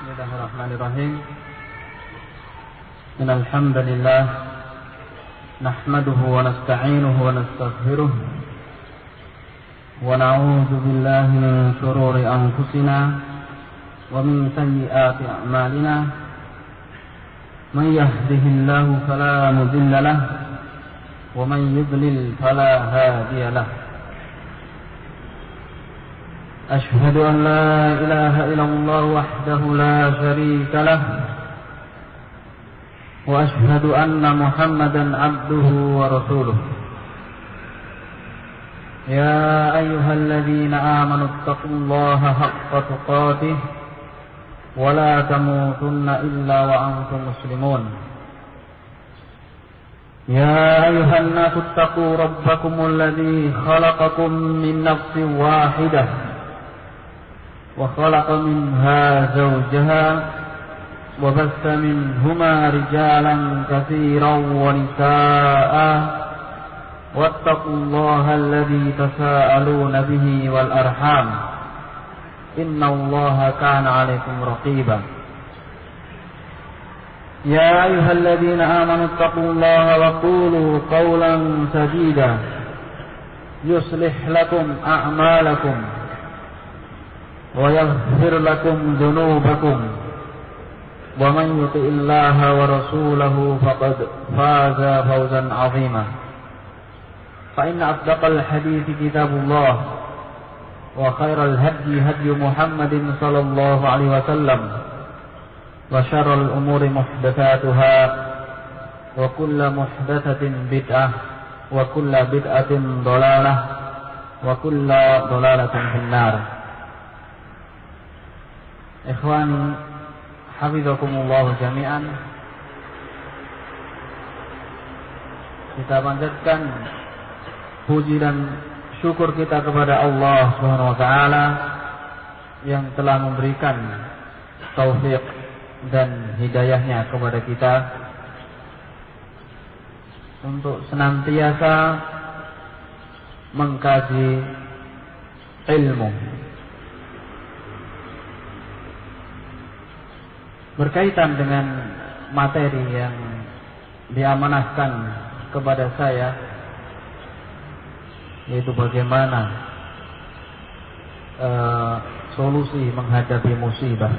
Bismillahirrahmanirrahim. Innal hamdalillah nahmaduhu wa nasta'inuhu wa nastaghfiruh wa na'udzu billahi min shururi anfusina wa min sayyiati a'malina. Man yahdihillahu fala mudilla lahu wa man yudlil fala hadiya lahu. أشهد أن لا إله إلا الله وحده لا شريك له وأشهد أن محمدا عبده ورسوله. يا أيها الذين آمنوا اتقوا الله حق تقاته ولا تموتن إلا وأنتم مسلمون. يا أيها الناس اتقوا ربكم الذي خلقكم من نفس واحدة وخلق منها زوجها وبث منهما رجالا كثيرا ونساء واتقوا الله الذي تساءلون به والأرحام إن الله كان عليكم رقيبا. يا أيها الذين آمنوا اتقوا الله وقولوا قولا سديدا يصلح لكم أعمالكم ويغفر لكم ذنوبكم ومن يطع الله ورسوله فقد فاز فوزا عظيما. فإن أصدق الحديث كتاب الله وخير الهدي هدي محمد صلى الله عليه وسلم وشر الأمور محدثاتها وكل محدثة بدعة وكل بدعة ضلالة وكل ضلالة في النار. Ikhwani hafizakumullah jami'an, kita panjatkan puji dan syukur kita kepada Allah Subhanahu wa taala yang telah memberikan taufik dan hidayahnya kepada kita untuk senantiasa mengkaji ilmu berkaitan dengan materi yang diamanahkan kepada saya, yaitu bagaimana solusi menghadapi musibah.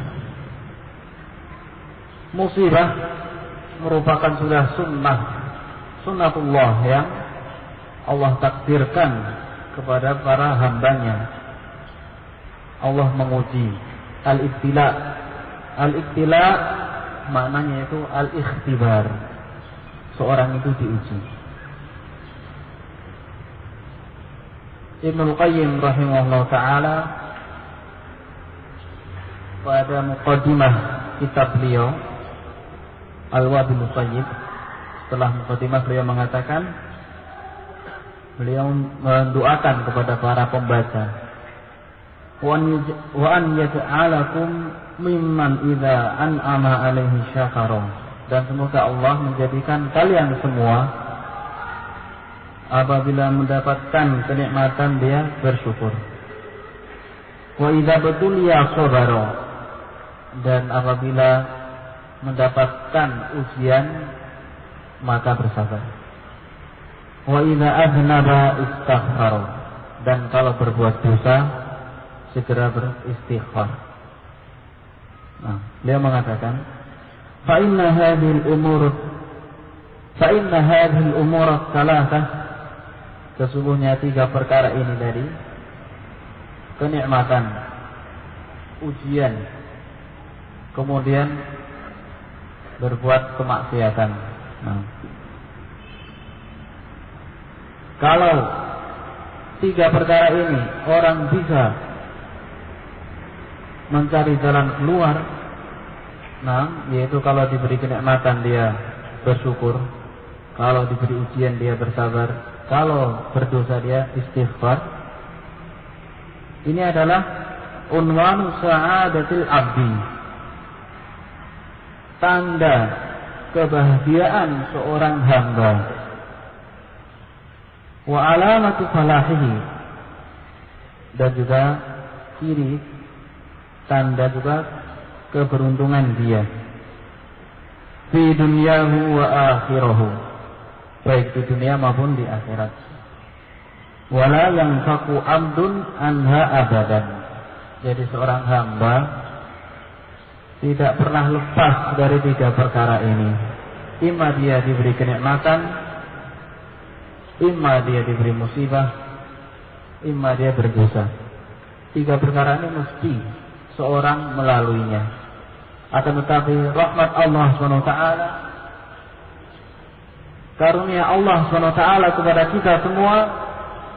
Musibah merupakan sudah sunnatullah yang Allah takdirkan kepada para hambanya. Allah menguji. Al-ibtila maknanya itu al-ikhtibar. Seorang itu diuji. Ibnu Qayyim rahimahullah ta'ala pada muqaddimah kitab beliau Al-Wabil Thayyib, setelah muqaddimah beliau mengatakan, beliau mendoakan kepada para pembaca, wa an yaj'alakum mimman idza an'ama alaihi syakara, dan semoga Allah menjadikan kalian semua apabila mendapatkan kenikmatan dia bersyukur. Wa idza batuliya sabara, dan apabila mendapatkan ujian maka bersabar. Wa idza aznaba istaghfara, dan kalau berbuat dosa segera beristighfar. Nah, beliau mengatakan, fa inna hadhil umur thalathah, sesungguhnya tiga perkara ini dari kenikmatan, ujian, kemudian berbuat kemaksiatan. Nah, kalau tiga perkara ini orang bisa mencari jalan keluar, nah, yaitu kalau diberi kenikmatan dia bersyukur, kalau diberi ujian dia bersabar, kalau berdosa dia istighfar. Ini adalah unwanu sa'adatil abdi, tanda kebahagiaan seorang hamba, wa alamatu falahihi, dan juga ciri tanda juga keberuntungan dia fi dunyahu wa akhirahu, baik di dunia maupun di akhirat. Wala yanfaku abdun anha abadan, jadi seorang hamba tidak pernah lepas dari 3 perkara ini. Imma dia diberi kenikmatan, imma dia diberi musibah, imma dia berdosa. 3 perkara ini mesti seorang melaluinya. Akan tetapi rahmat Allah SWT, karunia Allah SWT kepada kita semua,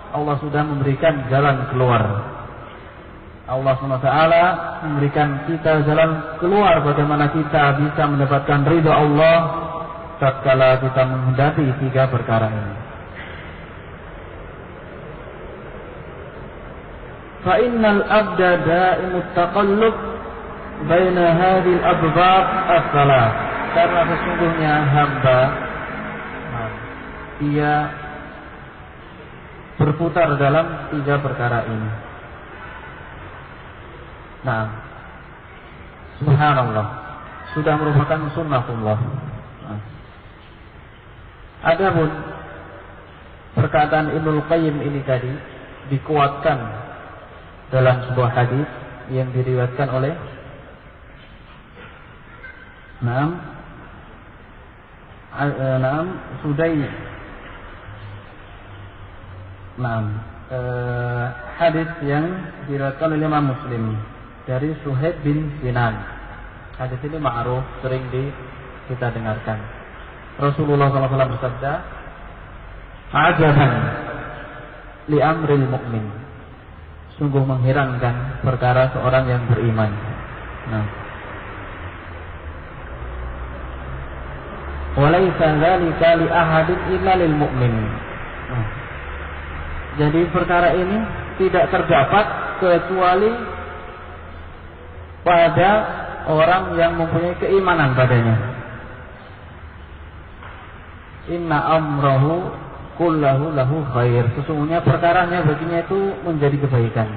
Allah sudah memberikan jalan keluar. Allah SWT memberikan kita jalan keluar bagaimana kita bisa mendapatkan ridha Allah tatkala kita menghadapi 3 perkara ini. Fa innal abda da'imut taqallub baina hadhil abwab as-salat, karena sesungguhnya hamba dia berputar dalam 3 perkara ini. Nah, subhanallah, sudah merupakan sunnatullah. Adapun perkataan Ibnul Qayyim ini tadi dikuatkan dalam sebuah hadis yang diriwayatkan oleh Sudai. Hadis yang diriwayatkan oleh Imam Muslim dari Suhaib bin Sinan. Hadis ini ma'ruf, sering kita dengarkan. Rasulullah SAW bersabda, "Ajaban li amril mu'min." Sungguh mengherankan perkara seorang yang beriman. Walaysa dzalika li ahadin illa lil mu'min. Jadi perkara ini tidak terdapat kecuali pada orang yang mempunyai keimanan padanya. Inna amrahu kullahu lahu khair. Sesungguhnya perkaranya baginya itu menjadi kebaikan.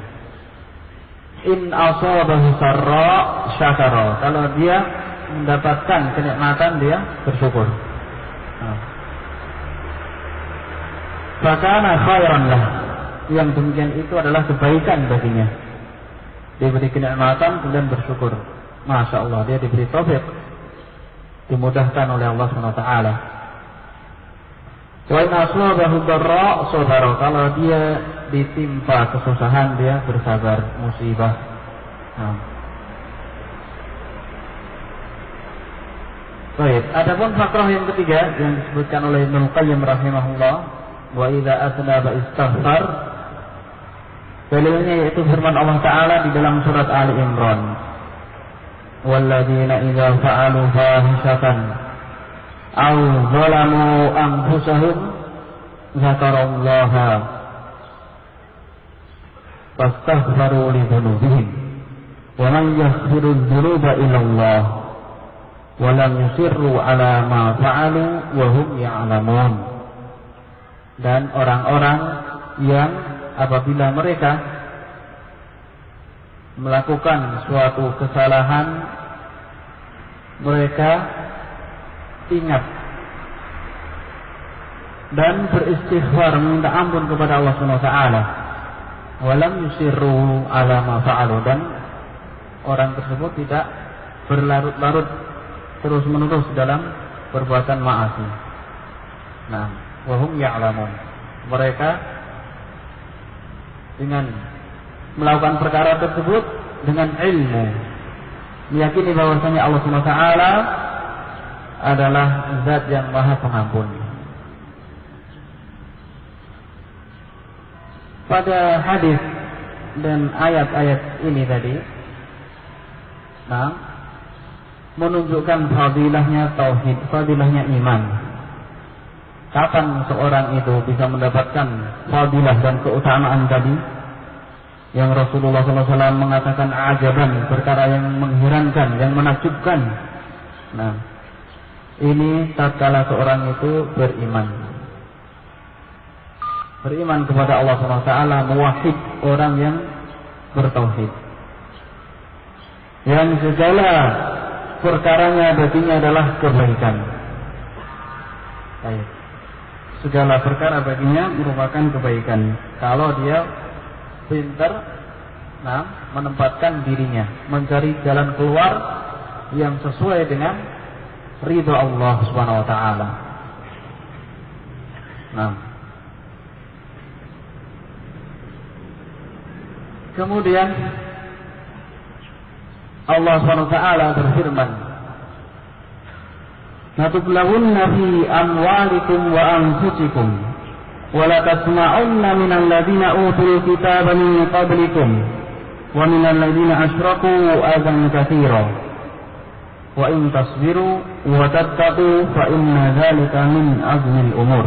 In asabahu sarra syakara. Kalau dia mendapatkan kenikmatan dia bersyukur. Fakana khairan lah. Yang demikian itu adalah kebaikan baginya. Diberi kenikmatan kemudian bersyukur. Masya Allah, dia diberi taufik, dimudahkan oleh Allah SWT. Wa in asabahu darra sabara. Kalau dia ditimpa kesusahan dia bersabar, musibah. Baik, adapun fakrah yang ketiga yang disebutkan oleh Ibnu Qayyim rahimahullah, wa idza asnaba istaghfar. Dalilnya yaitu firman Allah Ta'ala di dalam surat Ali Imran, walladzina idza fa'alu fahishatan aw zalamu anfusahum dzakarallaha fastaghfaru li dzunubihim wa man yaghfiru dzunuba illa Allah wa lam yusirru ala ma fa'alu wa hum ya'lamun. Dan orang-orang yang apabila mereka melakukan suatu kesalahan, mereka ingat dan beristighfar, minta ampun kepada Allah SWT. Walam yusirru ala ma fa'alu, dan orang tersebut tidak berlarut-larut terus menerus dalam perbuatan maasi. Wahum ya'lamun, mereka dengan melakukan perkara tersebut dengan ilmu, meyakini bahwasanya Allah SWT adalah zat yang maha pengampun. Pada hadis dan ayat-ayat ini tadi menunjukkan fadilahnya tauhid, fadilahnya iman. Kapan seorang itu bisa mendapatkan fadilah dan keutamaan tadi yang Rasulullah SAW mengatakan ajaban, perkara yang mengherankan, yang menakjubkan. Ini tatkala seorang itu beriman kepada Allah SWT, muwahhid, orang yang bertauhid. yang segala perkaranya baginya adalah kebaikan. Baik. Segala perkara baginya merupakan kebaikan kalau dia pintar menempatkan dirinya, mencari jalan keluar yang sesuai dengan ridha Allah Subhanahu wa taala. Kemudian Allah Subhanahu wa taala berfirman, "Latublawunna fi amwalikum wa anfusikum wa la tasma'unna minal ladzina utul kitaba min qablikum wa minal ladzina asyraku adzan katsira wa in tasbiru wa tattaqu fa inna dzalika min azmil umur."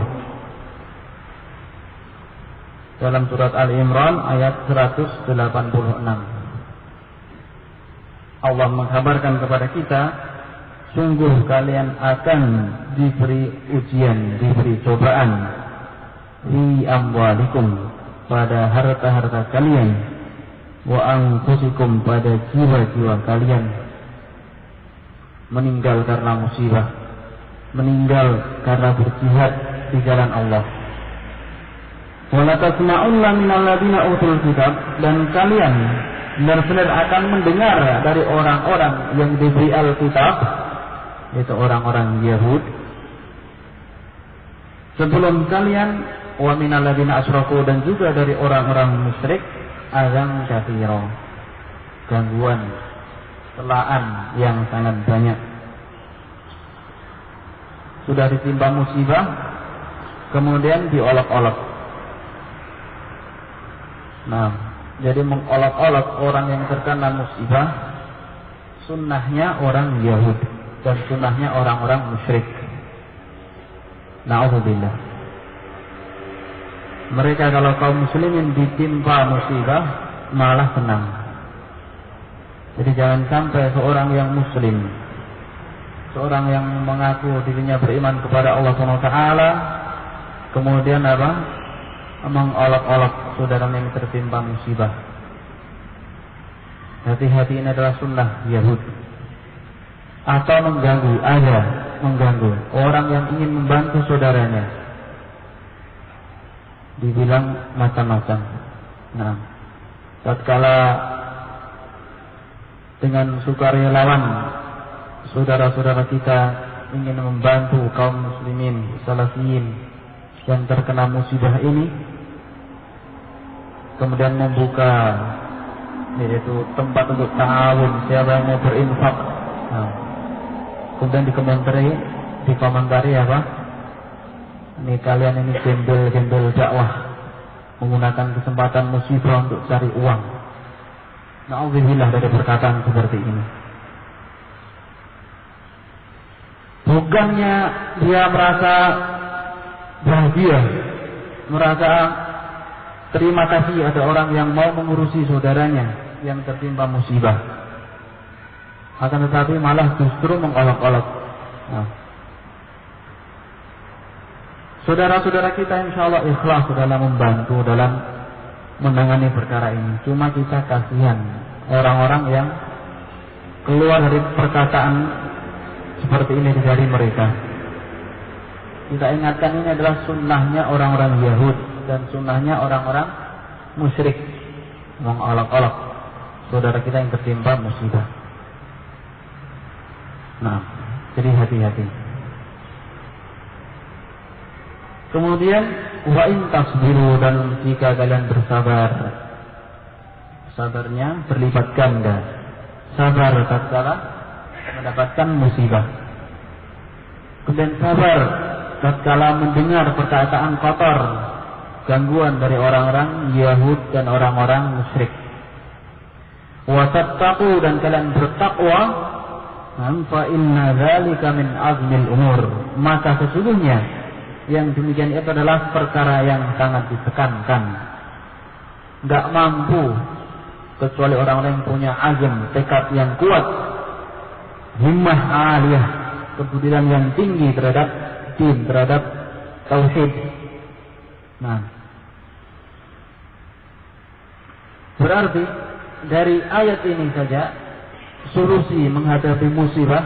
Dalam surat Al-Imran ayat 186. Allah mengkabarkan kepada kita, sungguh kalian akan diberi ujian, diberi cobaan fi amwalikum, pada harta-harta kalian, wa anfusikum, pada jiwa-jiwa kalian. Meninggal karena musibah, meninggal karena berjihad di jalan Allah. Wa la tasma'unna minal ladzina utul kitab, dan kalian benar-benar akan mendengar dari orang-orang yang diberi Alkitab, yaitu orang-orang Yahud sebelum kalian, wa minal ladzina asyraku, dan juga dari orang-orang musyrik, adzan katsira, gangguan, celaan yang sangat banyak. Sudah ditimpa musibah, kemudian diolok-olok. Jadi mengolok-olok orang yang terkena musibah, sunnahnya orang Yahudi dan sunnahnya orang-orang musyrik. Na'udzubillah. Mereka kalau kaum muslimin ditimpa musibah malah senang. Jadi jangan sampai seorang yang muslim, seorang yang mengaku dirinya beriman kepada Allah SWT, kemudian mengolok-olok saudara yang tertimpa musibah. Hati-hati, ini adalah sunnah Yahudi. Atau mengganggu orang yang ingin membantu saudaranya, dibilang macam-macam. Tatkala dengan sukarelawan saudara-saudara kita ingin membantu kaum muslimin salafiyin yang terkena musibah ini, kemudian membuka yaitu tempat untuk ta'awun, siapa yang mau berinfak, kemudian dikomentari apa? Ini kalian ini gembel-gembel dakwah, menggunakan kesempatan musibah untuk cari uang. Na'udzubillah dari perkataan seperti ini. Bukannya dia merasa bahagia, merasa terima kasih ada orang yang mau mengurusi saudaranya yang tertimpa musibah, akan tetapi malah justru mengolok-olok. Saudara-saudara kita insya Allah ikhlas dalam membantu, dalam menangani perkara ini. Cuma kita kasihan orang-orang yang keluar dari perkataan seperti ini dari mereka. Kita ingatkan, ini adalah sunnahnya orang-orang Yahudi dan sunnahnya orang-orang musyrik, mengolok-olok saudara kita yang tertimpa musibah. Jadi hati-hati. Kemudian wa in tasbiru, dan jika kalian bersabar, sabarnya berlipat ganda. Sabar tatkala mendapatkan musibah, kemudian sabar tatkala mendengar perkataan kotor, gangguan dari orang-orang Yahud dan orang-orang musyrik. Wa tattaqu, dan kalian bertakwa, fa inna dzalika min azmil umur, maka sesungguhnya yang demikian itu adalah perkara yang sangat ditekankan. Enggak mampu kecuali orang-orang yang punya azam, tekad yang kuat, himmah aliyah, kepedulian yang tinggi terhadap din, terhadap tauhid. Berarti dari ayat ini saja solusi menghadapi musibah,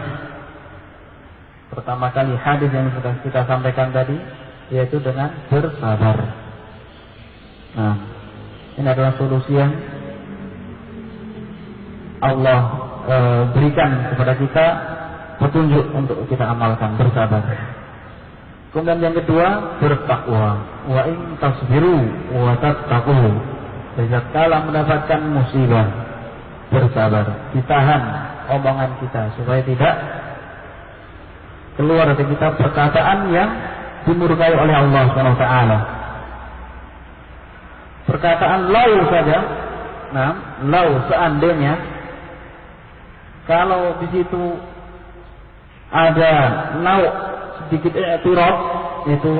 pertama kali hadis yang sudah kita sampaikan tadi, yaitu dengan bersabar. Nah, ini adalah solusi yang Allah berikan kepada kita, petunjuk untuk kita amalkan, bersabar. Kemudian yang kedua, bertakwa. Wa in tasbiru wa tattaqu. Sejak kala mendapatkan musibah, bersabar, ditahan omongan kita supaya tidak keluar dari kita perkataan yang dimurkai oleh Allah SWT. Perkataan lau saja, nah, lau seandainya, kalau di situ ada nau sedikit i'tirad, itu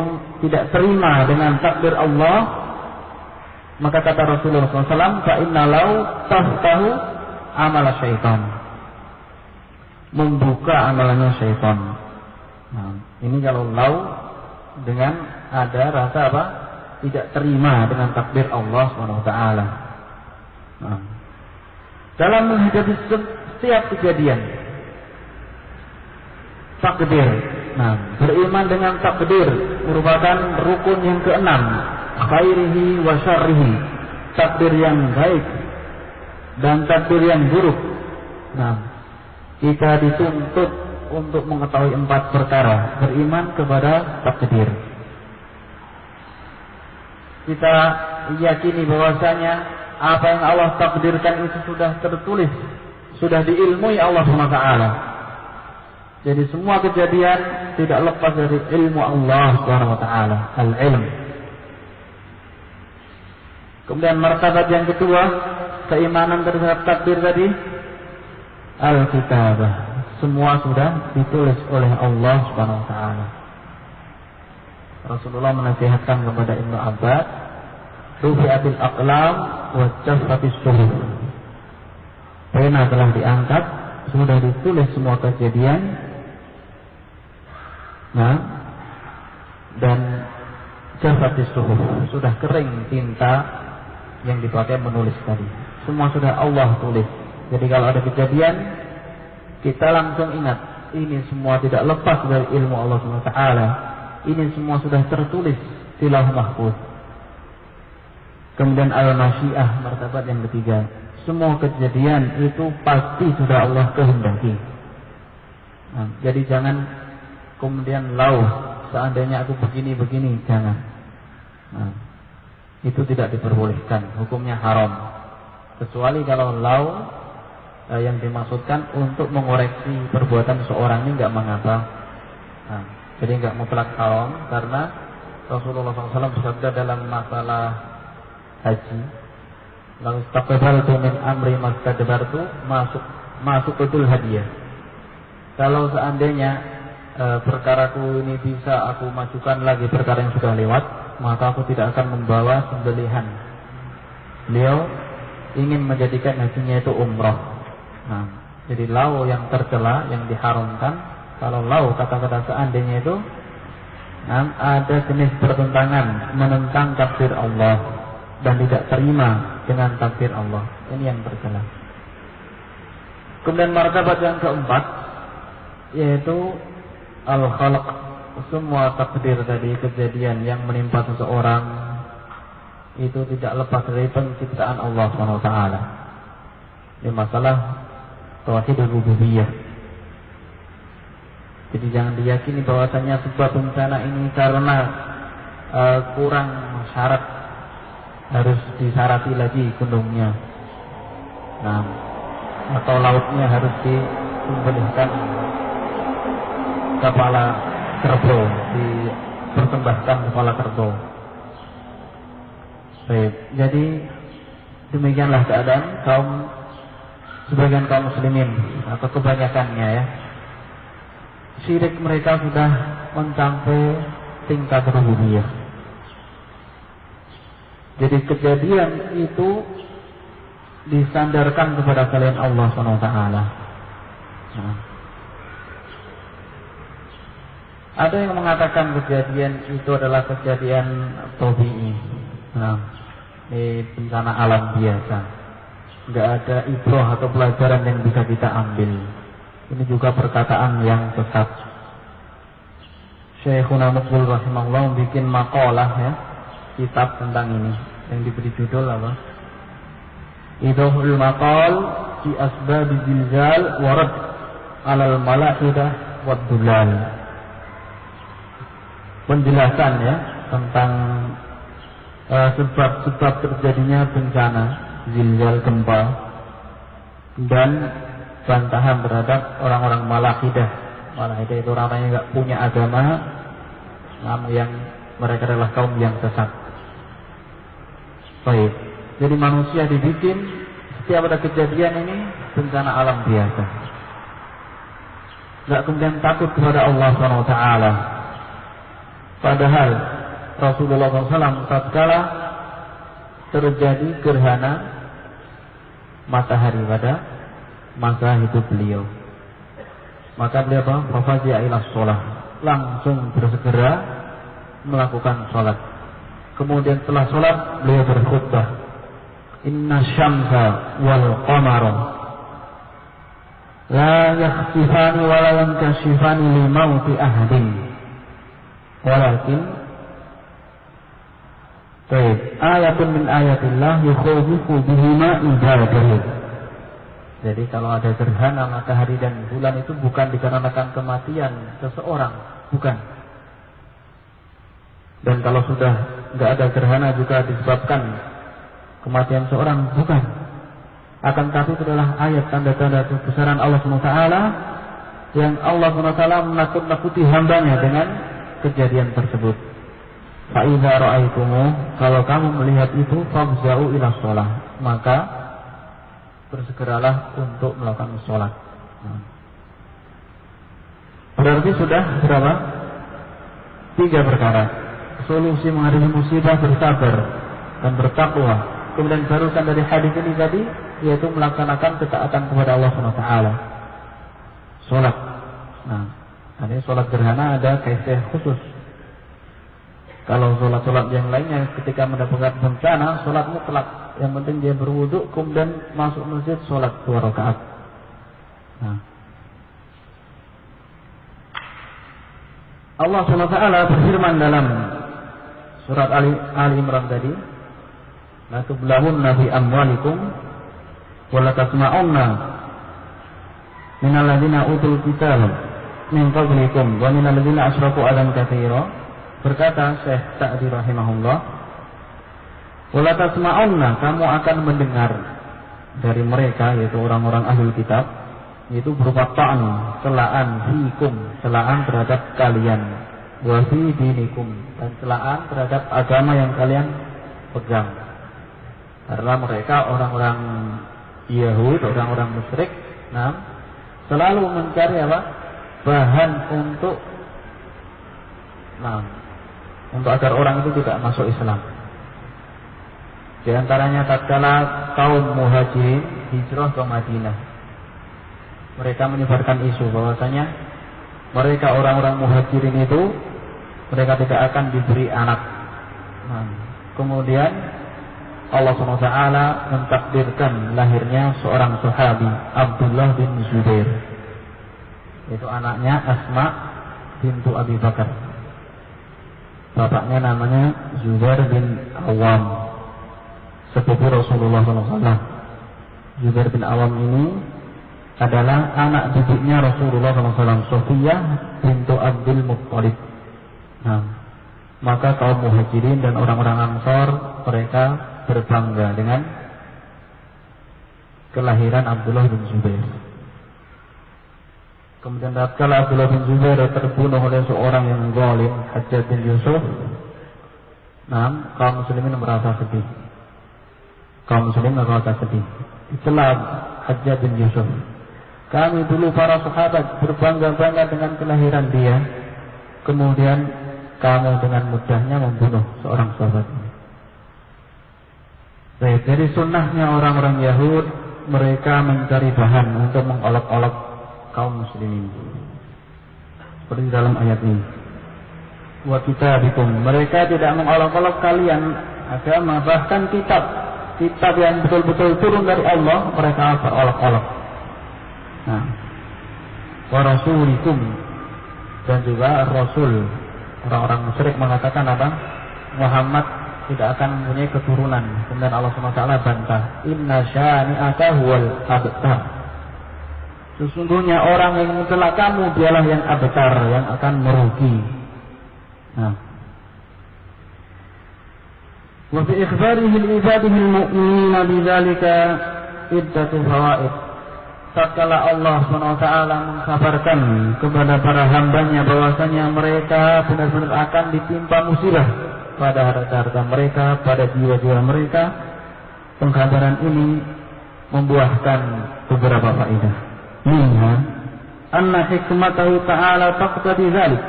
tidak terima dengan takdir Allah, maka kata Rasulullah SAW, fa inna lau taftahu amal syaitan, membuka amalannya syaitan. Nah, ini kalau lau dengan ada rasa apa? Tidak terima dengan takdir Allah SWT. Nah, dalam menghadapi setiap kejadian, takdir. Nah, beriman dengan takdir merupakan rukun yang keenam, khairihi wa syarrihi, takdir yang baik dan takdir yang buruk. Nah, kita dituntut untuk mengetahui 4 perkara, beriman kepada takdir. Kita yakini bahwasanya apa yang Allah takdirkan itu sudah tertulis, sudah diilmui Allah SWT. Jadi semua kejadian tidak lepas dari ilmu Allah SWT, al-ilm. Kemudian martabat yang kedua, keimanan terhadap takdir tadi, al-kitabah. Semua sudah ditulis oleh Allah SWT. Rasulullah menasihatkan kepada Ibnu Abbas, rufi'atil aqlam wa jaffatis suhuf. Pena telah diangkat, sudah ditulis semua kejadian, nah, dan jaffatis suhuf, sudah kering tinta yang dipakai menulis tadi. Semua sudah Allah tulis. Jadi kalau ada kejadian, kita langsung ingat, ini semua tidak lepas dari ilmu Allah SWT. Ini semua sudah tertulis di Lauh Mahfuz. Kemudian al-masyiah, martabat yang ketiga, semua kejadian itu pasti sudah Allah kehendaki. Nah, jadi jangan kemudian lau, seandainya aku begini-begini, jangan. Nah, itu tidak diperbolehkan, hukumnya haram. Kecuali kalau lau yang dimaksudkan untuk mengoreksi perbuatan seorang ini nggak mengapa. Nah, jadi nggak mutlak haram, karena Rasulullah SAW bersabda dalam masalah haji, lalu istaqbaltu min amri mastadbartu, masuk betul hadiah. Kalau seandainya perkaraku ini bisa aku majukan lagi perkara yang sudah lewat, maka aku tidak akan membawa sembelihan. Beliau ingin menjadikan hajinya itu umrah. Nah, jadi lau yang tercela, yang diharamkan. Kalau lau, kata-kata seandainya itu, nah, ada jenis pertentangan, menentang takdir Allah dan tidak terima dengan takdir Allah. Ini yang tercela. Kemudian martabat yang keempat, yaitu al-khalq. Semua takdir tadi, kejadian yang menimpa seseorang, itu tidak lepas dari penciptaan Allah SWT. Ini masalah tauhid rububiyah. Jadi jangan diyakini bahwasanya sebuah bencana ini karena kurang syarat, harus disarati lagi gunungnya, nah, atau lautnya harus disembelihkan kepala kerbau, dipersembahkan kepala kerbau. Baik, jadi demikianlah keadaan sebagian kaum muslimin atau kebanyakannya, ya. Syirik mereka sudah mencapai tingkat rububiyah. Jadi kejadian itu disandarkan kepada selain Allah SWT. Nah, ada yang mengatakan kejadian itu adalah kejadian tabi'i, nah, bencana alam biasa. nggak ada ibrah atau pelajaran yang bisa kita ambil. Ini juga perkataan yang sesat. Syekhuna Muqbil rahimahullah bikin makalah ya, kitab tentang ini yang diberi judul apa? Idhul maqal fi asbab zilzal wa rad 'alal malahidah wad dulal. Penjelasan ya tentang sebab-sebab terjadinya bencana zilzal, gempa, dan bantahan terhadap orang-orang malahidah. Malahidah itu orang yang nggak punya agama, namun yang mereka adalah kaum yang sesat. Baik, jadi manusia dibikin setiap ada kejadian ini bencana alam biasa, nggak kemudian takut kepada Allah SWT. Padahal Rasulullah SAW tatkala terjadi gerhana matahari pada masa hidup beliau, maka beliau fafazi'a ila sholah, langsung bersegera melakukan sholat. Kemudian setelah sholat beliau berkhutbah, inna syamsa wal qamara la yakhsifani wa la yankashifani li mauti ahadin walakin ayatun min ayatillah yukhawifu bihima ibadahu. Jadi kalau ada gerhana matahari dan bulan itu bukan dikarenakan kematian seseorang, bukan. Dan kalau sudah nggak ada gerhana juga disebabkan kematian seorang, bukan. Akan tapi itu adalah ayat tanda-tanda kebesaran Allah SWT yang Allah SWT menakut-nakuti hambanya dengan kejadian tersebut. Fa'idha ra'aitumu, kalau kamu melihat itu, fafza'u ila sholah, maka bersegeralah untuk melakukan sholat. Berarti sudah berapa? 3 perkara. Solusi menghadapi musibah, bersabar dan bertakwa. Kemudian barusan dari hadis ini tadi, yaitu melaksanakan ketaatan kepada Allah SWT. Sholat. Nah, ini sholat gerhana ada kaifiyah khusus. Kalau sholat-sholat yang lainnya ketika mendapatkan bencana, sholat mutlak. Yang penting dia berwudu, kemudian masuk masjid, sholat 2 rakaat. Nah, Allah SWT berfirman dalam surat Ali Imran tadi, la tublahunna bi amwalikum wa la tasma'unna minal ladzina utul kitab min qablikum wa minal ladzina asyraku adan katsira. Berkata Syekh Sa'di rahimahullah, wala tasma'unna, kamu akan mendengar dari mereka, yaitu orang-orang ahlul kitab, yaitu berupa ta'an, celaan fiikum, celaan terhadap kalian, wa fi dinikum, dan celaan terhadap agama yang kalian pegang. Karena mereka orang-orang Yahud, orang-orang musyrik, nah, selalu mencari apa? Bahan untuk agar orang itu tidak masuk Islam. Di antaranya tatkala kaum muhajirin hijrah ke Madinah, mereka menyebarkan isu bahwasanya mereka orang-orang muhajirin itu mereka tidak akan diberi anak. Kemudian Allah SWT mentakdirkan lahirnya seorang sahabi, Abdullah bin Zubair, itu anaknya Asma bintu Abi Bakar. Bapaknya namanya Zubair bin Awam, sepupu Rasulullah SAW. Zubair bin Awam ini adalah anak didiknya Rasulullah SAW, Sofiyah bintu Abdul Muttalib. Nah, maka kaum muhajirin dan orang-orang Ansor mereka berbangga dengan kelahiran Abdullah bin Zubair. Kemudian tatkala Abdullah bin Zubair terbunuh oleh seorang yang zalim, Hajjaj bin Yusuf, kaum muslimin merasa sedih. Kaum muslimin merasa sedih. Dicela Hajjaj bin Yusuf. Kami dulu para sahabat berbangga-bangga dengan kelahiran dia, kemudian kamu dengan mudahnya membunuh seorang sahabat. Baik, jadi sunnahnya orang-orang Yahud, mereka mencari bahan untuk mengolok-olok kaum muslimin. Seperti dalam ayat ini. Wa kitabikum, mereka tidak mengolok-olok kalian agama, bahkan kitab kitab yang betul-betul turun dari Allah, mereka berolok-olok. Nah, wa rasulikum, dan juga Rasul. Orang-orang musyrik mengatakan apa? Muhammad tidak akan mempunyai keturunan. Kemudian Allah SWT bantah, inna syani'aka huwal abtar. Sesungguhnya orang yang mencelakamu dialah yang abtar, yang akan merugi. Nah, wa fi ikhbarihi li-ibadihi al-mu'minina bidzalika iddatu fawaid. Tatkala Allah SWT mengkabarkan kepada para hambanya bahwasanya mereka benar-benar akan ditimpa musibah pada harta-harta mereka, pada jiwa-jiwa mereka, pengkabaran ini membuahkan beberapa faedah. Minha anna hikmatahu ta'ala taqtadi dzalik.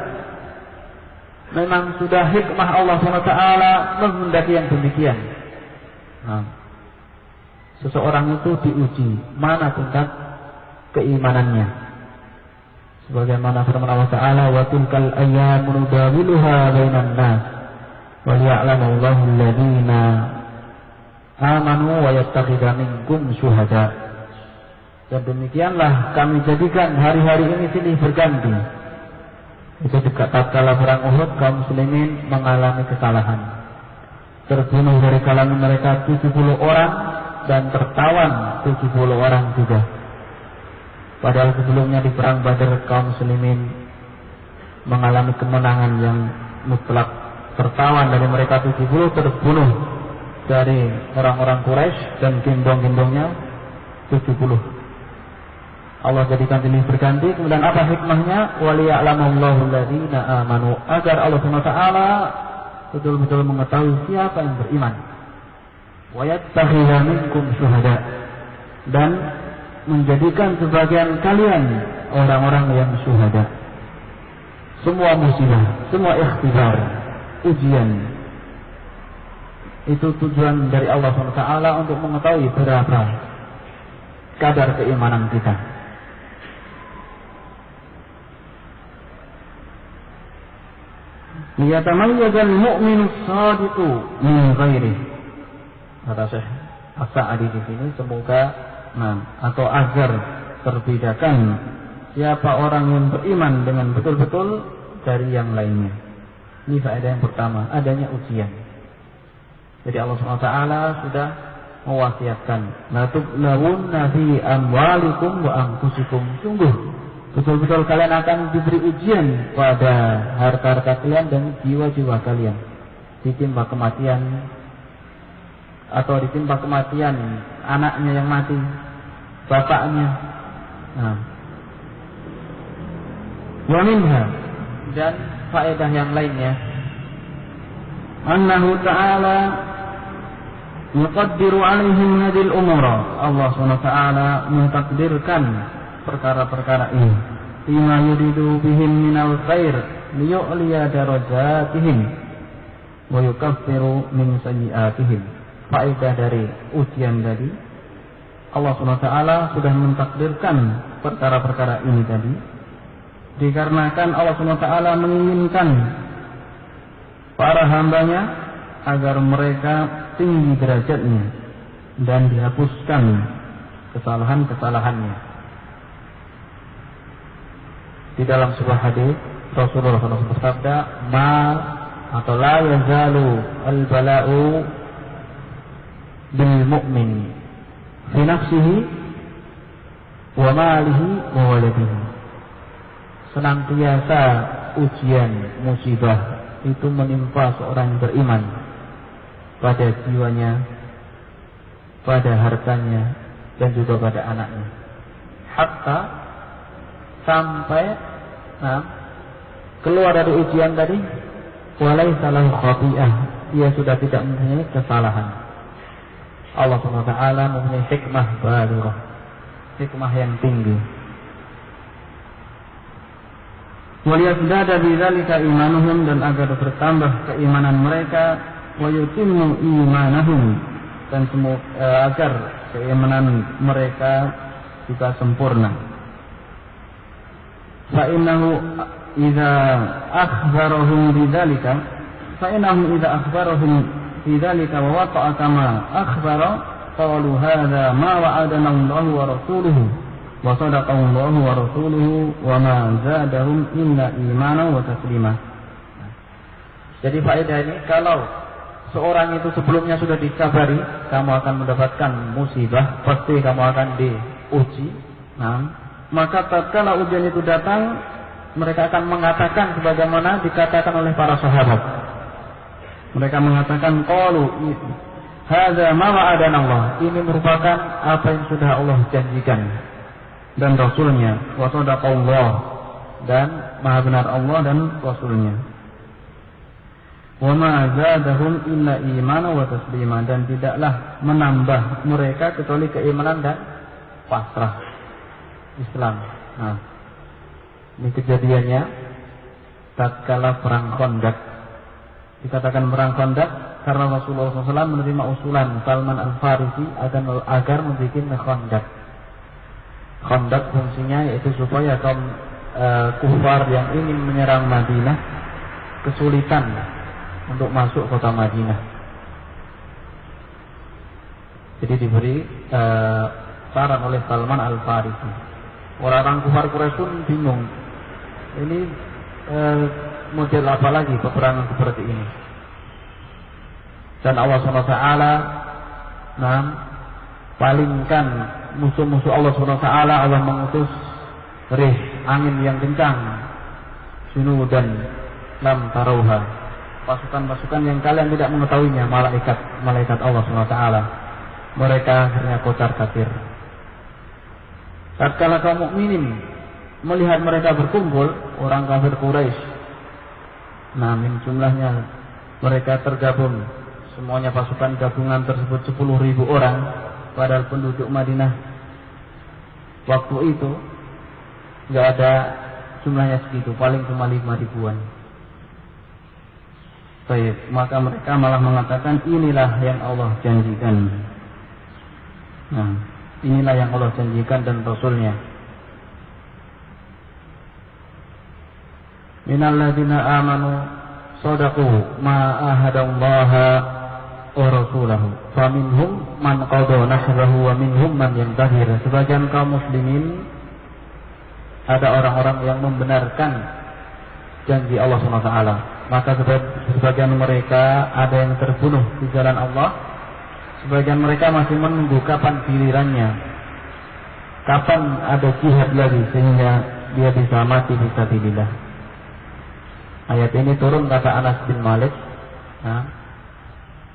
Memang sudah hikmah Allah SWT menghendaki yang demikian. Nah, seseorang itu diuji mana tingkat keimanannya. Sebagaimana firman Allah Ta'ala, wa tilkal ayyamu nudawiluha bainan nas wa liya'lamu Allahu alladziina amanu wa yattakhidha minkum syuhada. Dan demikianlah kami jadikan hari-hari ini silih berganti. Itu dekat tatkala perang Uhud, kaum muslimin mengalami kesalahan. Terbunuh dari kalangan mereka 70 orang dan tertawan 70 orang juga. Padahal sebelumnya di perang Badar kaum muslimin mengalami kemenangan yang mutlak. Tertawan dari mereka 70, terbunuh dari orang-orang Quraisy dan gembong-gembongnya 70. Allah jadikan silih berganti. Kemudian apa hikmahnya? Waliya'lamallahu alladziina amanu, agar Allah SWT betul-betul mengetahui siapa yang beriman. Wa yattakhidha minkum syuhada, dan menjadikan sebagian kalian orang-orang yang syuhada. Semua musibah, semua ikhtibar, ujian, itu tujuan dari Allah SWT untuk mengetahui berapa kadar keimanan kita. Liyatamayyazal mu'minu shadiqu min ghairihi. Kata Syekh As-Sa'di di sini, semoga atau agar terbedakan siapa orang yang beriman dengan betul-betul dari yang lainnya. Ini faedah yang pertama, adanya ujian. Jadi Allah SWT sudah mewasiatkan, la tublawunna fi amwalikum wa anfusikum. Sungguh betul-betul kalian akan diberi ujian pada harta-harta kalian dan jiwa-jiwa kalian. Ditimpa kematian, atau ditimpa kematian anaknya yang mati, bapaknya. Wa minha, dan faedah yang lainnya, annahu ta'ala yuqaddiru alaihim hadil umura. Allah SWT mentakdirkan perkara-perkara ini, bima yuridu bihim minal khair liyu'liya darajatihim wa yukaffiru min sayyi'atihim. Faedah dari ujian tadi, Allah SWT sudah mentakdirkan perkara-perkara ini tadi, dikarenakan Allah SWT menginginkan para hambanya agar mereka tinggi derajatnya dan dihapuskan kesalahan-kesalahannya. Di dalam sebuah hadis Rasulullah SAW bersabda, atau la yazalu al-bala'u bil mu'min fi nafsihi wa malihi wa waladihi. Senantiasa ujian, musibah itu menimpa seorang yang beriman pada jiwanya, pada hartanya, dan juga pada anaknya. Hatta sampai keluar dari ujian tadi, walaysa lahu khati'ah, ia sudah tidak mempunyai kesalahan. Allah SWT mempunyai hikmah balighah, hikmah yang tinggi. Waliyazdada bidzalika imanuhum, dan agar bertambah keimanan mereka, wa yutimmu imanahum, dan agar keimanan mereka juga sempurna. Fa innahu idza akhbarahum bidzalika fi dzalika wa waqa'a kama akhbara qalu hadza ma wa'adana Allah wa rasuluhu wa sadaqa Allah wa rasuluhu wa ma zadahum illa imanan wa taslima. Jadi faedah ini, kalau seorang itu sebelumnya sudah dikabari kamu akan mendapatkan musibah, pasti kamu akan diuji. Maka tatkala ujian itu datang, mereka akan mengatakan sebagaimana dikatakan oleh para sahabat. Mereka mengatakan qalu hadza ma wa'adana Allah. Ini merupakan apa yang sudah Allah janjikan dan Rasulnya. Wa sadaqallah, dan maha benar Allah dan Rasulnya. Wa ma zadahum illa imanan wa taslima, dan tidaklah menambah mereka kecuali keimanan dan pasrah Islam. Ini kejadiannya tatkala perang Khandaq. Dikatakan perang Khandaq karena Rasulullah SAW menerima usulan Salman Al-Farisi agar membuat Khandaq. Khandaq fungsinya yaitu supaya kaum kufar yang ingin menyerang Madinah kesulitan untuk masuk kota Madinah. Jadi diberi saran oleh Salman Al-Farisi. Orang-orang kufar Quraisy pun bingung. Ini model apa lagi peperangan seperti ini? Dan Allah SWT palingkan musuh-musuh Allah SWT. Allah mengutus rih angin yang kencang, junudan lam tarauha, pasukan-pasukan yang kalian tidak mengetahuinya, malaikat Allah SWT. Mereka akhirnya kocar kacir. Tatkala kaum mukminin melihat mereka berkumpul, orang kafir Quraisy, jumlahnya mereka tergabung, semuanya pasukan gabungan tersebut 10.000 orang, padahal penduduk Madinah waktu itu nggak ada jumlahnya segitu, paling cuma 5.000-an. Baik, maka mereka malah mengatakan inilah yang Allah janjikan. Inilah yang Allah janjikan dan Rasulnya. Minal ladzina amanu shadaqu ma ahadallaha wa rasulahu faminhum man qada nahrahu wa minhum man yantahir. Sebagian kaum muslimin ada orang-orang yang membenarkan janji Allah SWT. Maka sebagian mereka ada yang terbunuh di jalan Allah. Sebagian mereka masih menunggu kapan gilirannya, kapan ada jihad lagi sehingga dia bisa mati fisabilillah. Ayat ini turun kata Anas bin Malik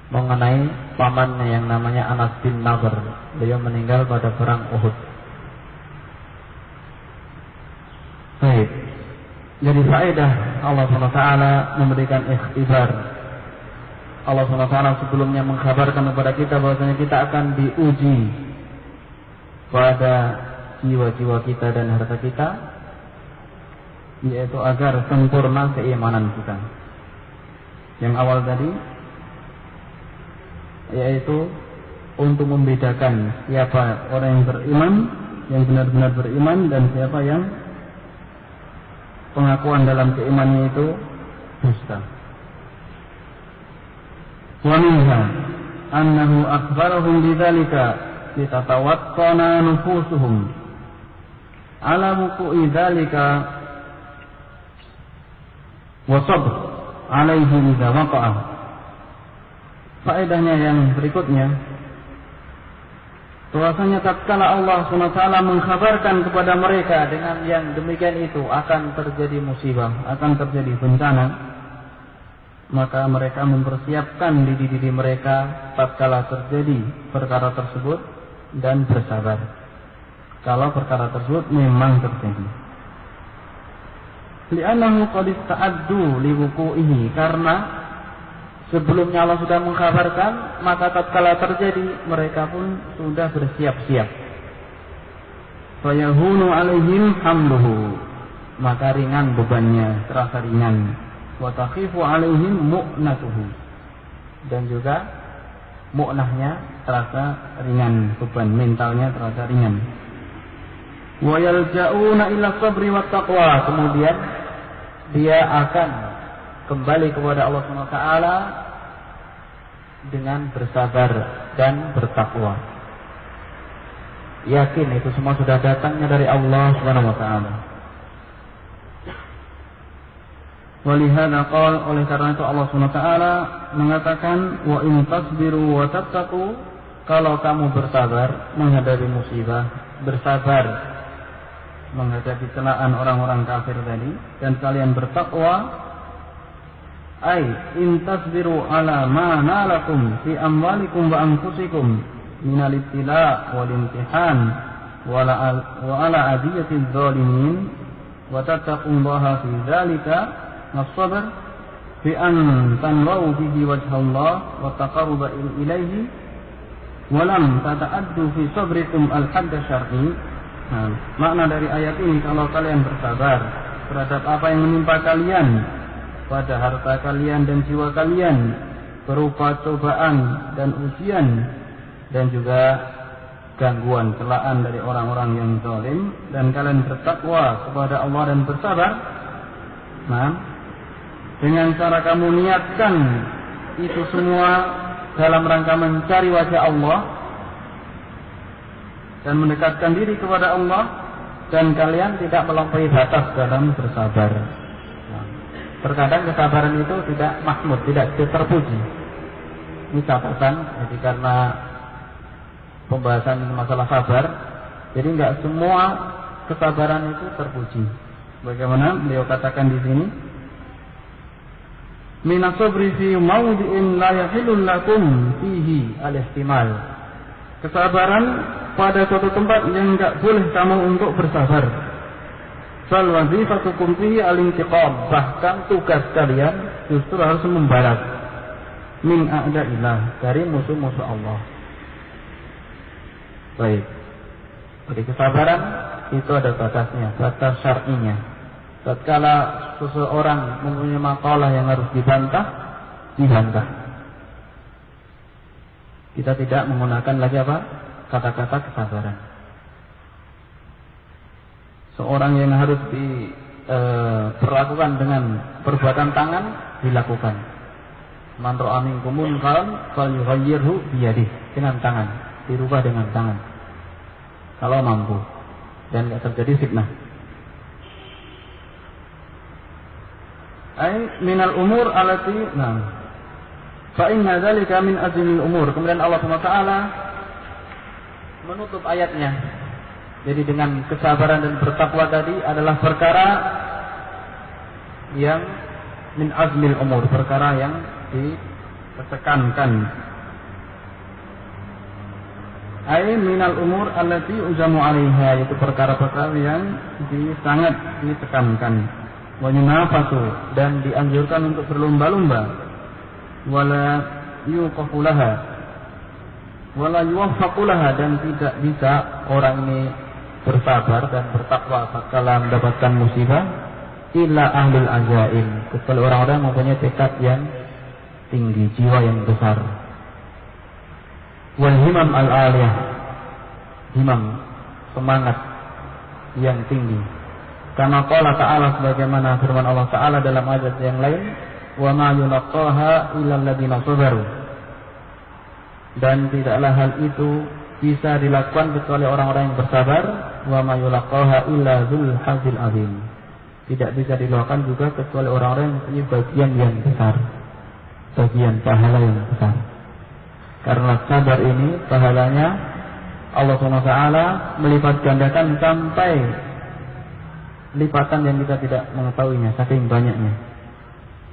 mengenai pamannya yang namanya Anas bin Nadhr. Beliau meninggal pada perang Uhud. Baik. Jadi faedah Allah SWT memberikan ikhtibar. Allah SWT sebelumnya mengkhabarkan kepada kita bahwasanya kita akan diuji pada jiwa-jiwa kita dan harta kita, yaitu agar sempurna keimanan kita. Yang awal tadi yaitu untuk membedakan siapa orang yang beriman, yang benar-benar beriman, dan siapa yang pengakuan dalam keimanannya itu dusta. Wa minha annahu akhbarahum bidzalika litatawaqqana nufusuhum ala wuqu'i dzalika wa sabr alaihi idza waqa'a. Faedahnya yang berikutnya, bahwasanya tatkala Allah SWT mengkhabarkan kepada mereka dengan yang demikian itu akan terjadi musibah, akan terjadi bencana, maka mereka mempersiapkan diri mereka tatkala terjadi perkara tersebut dan bersabar kalau perkara tersebut memang terjadi. Li'annahu qad ista'addu liwuqu'ihi, karena sebelumnya Allah sudah mengkhabarkan, maka tatkala terjadi mereka pun sudah bersiap-siap. Fayahunu alaihim hamluhu, maka ringan bebannya, terasa ringan. Wa takhifu alaihim mu'natuhu, dan juga mu'nahnya terasa ringan, beban mentalnya terasa ringan. Wa yalja'una ila sabri wat taqwa, kemudian dia akan kembali kepada Allah SWT dengan bersabar dan bertakwa. Yakin itu semua sudah datangnya dari Allah Subhanahu wa taala. Walihada qala, oleh karena itu Allah Subhanahu wa taala mengatakan wa in tasbiru wa tattaqu, kalau kamu bersabar menghadapi musibah, bersabar menghadapi celaan orang-orang kafir tadi, dan kalian bertakwa, ay in tasbiru ala ma nalakum fi amwalikum wa anfusikum minal ibtila wal imtihan wa ala adiyatiz zalimin wa tattaqullaha fi dzalika as-sabr fi an tanwau bihi wajhallah wa taqarruba ilaihi wa lam tata'addu fi sabrikum al-hadd syar'i. Makna dari ayat ini, kalau kalian bersabar terhadap apa yang menimpa kalian pada harta kalian dan jiwa kalian berupa cobaan dan ujian dan juga gangguan celaan dari orang-orang yang zalim, dan kalian bertakwa kepada Allah dan bersabar, dengan cara kamu niatkan itu semua dalam rangka mencari wajah Allah dan mendekatkan diri kepada Allah, dan kalian tidak melampaui batas dalam bersabar. Terkadang kesabaran itu tidak mahmud, tidak terpuji. Ini catatan, jadi karena pembahasan masalah sabar, jadi enggak semua kesabaran itu terpuji. Bagaimana beliau katakan di sini? Minas sabri fi mawdi'in la yahillu lakum fihi al-ihtimal. Kesabaran pada suatu tempat yang enggak boleh kamu untuk bersabar. Fal wazifatukum fihi al-intiqam, bahkan tugas kalian justru harus membalas min a'da'illah, dari musuh-musuh Allah. Baik. Jadi kesabaran itu ada batasnya, batas syar'inya. Tatkala seseorang mempunyai makalah yang harus dibantah, dibantah. Kita tidak menggunakan lagi apa? Kata-kata kesabaran. Seorang yang harus diperlakukan dengan perbuatan tangan, dilakukan. Man ra'a minkum munkaran falyughayyirhu biyadihi, dengan tangan, dirubah dengan tangan. Kalau mampu dan tidak terjadi fitnah. Ay minal umur allati fa inna dzalika min azmil umur. Kemudian Allah SWT menutup ayatnya. Jadi dengan kesabaran dan bertakwa tadi adalah perkara yang min azmil umur, perkara yang ditekankan. Ay minal umur allati uzamu 'alaiha, yaitu perkara-perkara yang sangat ditekankan. Wa yunafasu, dan dianjurkan untuk berlomba-lomba. Wala yuqafu laha wala yuwaffaqu laha, dan tidak bisa orang ini bersabar dan bertakwa tatkala mendapatkan musibah illa ahlul azaim, kecuali orang-orang yang mempunyai tekad yang tinggi, jiwa yang besar. Wal himam al-aliyah, himam, semangat yang tinggi. Karena qala ta'ala, sebagaimana firman Allah Ta'ala dalam ayat yang lain, wa ma yulaqqaha illa alladziina sabaru, dan tidaklah hal itu bisa dilakukan kecuali orang-orang yang bersabar. Wa ma yulaqqaha illa dzul hazzil azim, tidak bisa dilakukan juga kecuali orang-orang yang punya bagian yang besar, bagian pahala yang besar. Karena sabar ini pahalanya Allah SWT melipat gandakan sampai lipatan yang kita tidak mengetahuinya, saking banyaknya.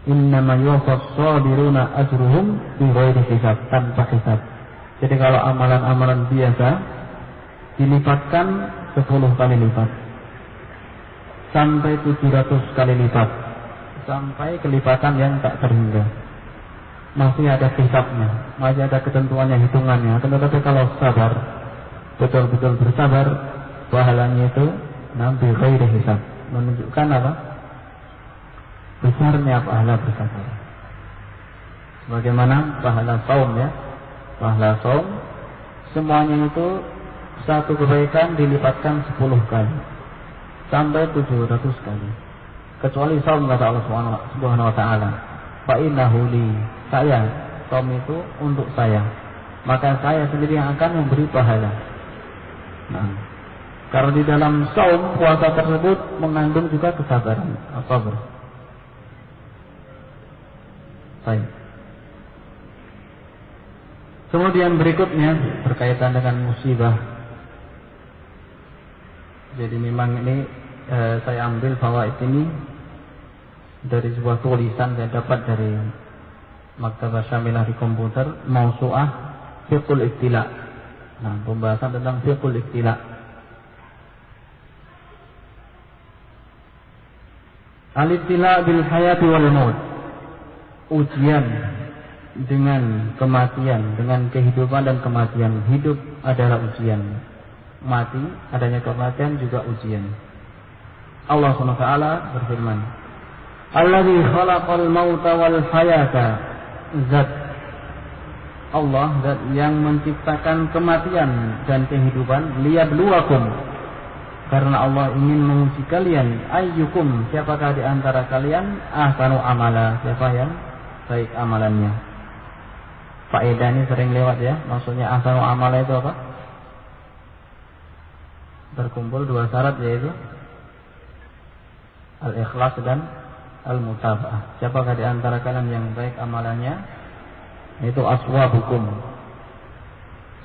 Innama yuwaffas sabiruna ajruhum bighairi hisab, tanpa hisab. Jadi kalau amalan-amalan biasa dilipatkan 10 kali lipat, sampai 700 kali lipat, sampai kelipatan yang tak terhingga. Masih ada hisabnya, masih ada ketentuannya, hitungannya. Tetapi kalau sabar, betul-betul bersabar, pahalanya itu bighairi hisab, menunjukkan apa? Besarnya pahala bersabar. Bagaimana pahala saum ya? Pahala saum semuanya itu satu kebaikan dilipatkan 10 kali sampai 700 kali. Kecuali saum, kata Allah Subhanahu wa taala, fa innahu li, saum itu untuk saya, maka saya sendiri yang akan memberi pahala. Nah, karena di dalam saum puasa tersebut mengandung juga kesabaran. Apa ber? Baik. Kemudian berikutnya berkaitan dengan musibah. Jadi memang ini saya ambil bahwa ini dari sebuah tulisan saya dapat dari Maktabah Syamilah di komputer, Mausu'ah Fiqhul Ibtila. Nah, pembahasan tentang Fiqhul Ibtila. Al-ibtila bil hayati wal maut. Ujian dengan kematian, dengan kehidupan dan kematian. Hidup adalah ujian. Mati, adanya kematian juga ujian. Allah SWT berfirman, Alladzi khalaqal mauta wal hayata. Zat Allah, zat yang menciptakan kematian dan kehidupan, liyabluwakum, karena Allah ingin menguji kalian, ayyukum, siapakah di antara kalian ahsanu amala, siapa yang baik amalannya. Faedah ini sering lewat ya. Maksudnya ahsanu amala itu apa? Berkumpul dua syarat, yaitu al-ikhlas dan al-mutaba'ah. Siapakah di antara kalian yang baik amalannya? Itu aswabukum,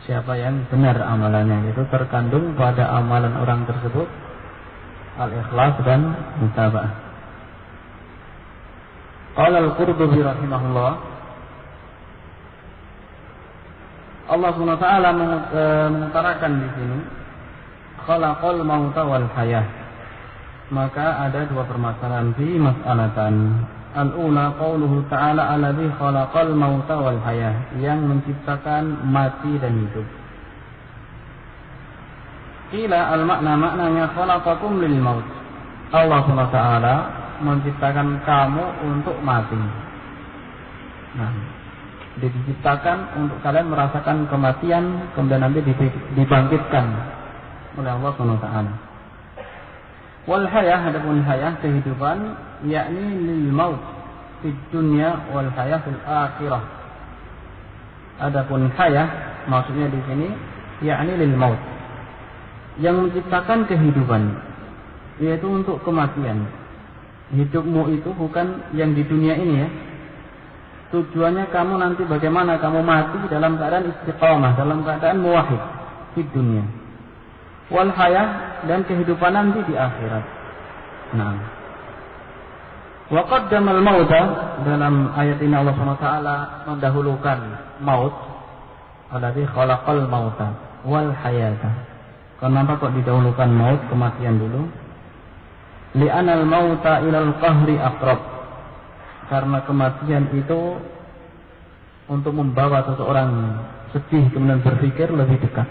siapa yang benar amalannya. Itu terkandung pada amalan orang tersebut al-ikhlas dan mutaba'ah. Qala al-Qurtubi rahimahullah, Allah SWT mengutarakan di sini khalaqal mauta wal hayah. Maka ada dua permasalahan fi mas'alatan. Al-ula qauluhu ta'ala alladzi khalaqal mauta wal hayah, yang menciptakan mati dan hidup. Qila maknanya khalaqakum lil maut. Allah SWT menciptakan kamu untuk mati. Nah, diciptakan untuk kalian merasakan kematian, kemudian nanti dibangkitkan oleh Allah SWT. Wal hayah, adapun hayah kehidupan, yakni lil maut fid dunya wal hayah fil akhirah. Adapun hayah maksudnya di sini yakni lil maut, yang menciptakan kehidupan, yaitu untuk kematian. Hidupmu itu bukan yang di dunia ini ya. Tujuannya kamu nanti bagaimana kamu mati dalam keadaan istiqamah, dalam keadaan muwahhid di dunia. Wal hayah, dan kehidupan nanti di akhirat. Nah, wa qaddamal mauta, dalam ayat ini Allah SWT mendahulukan maut, alladzi khalaqal mauta wal hayata. Kenapa kok didahulukan maut, kematian dulu? Li'anal mauta ilal qahri aqrab, karena kematian itu untuk membawa seseorang sedih kemudian berpikir lebih dekat.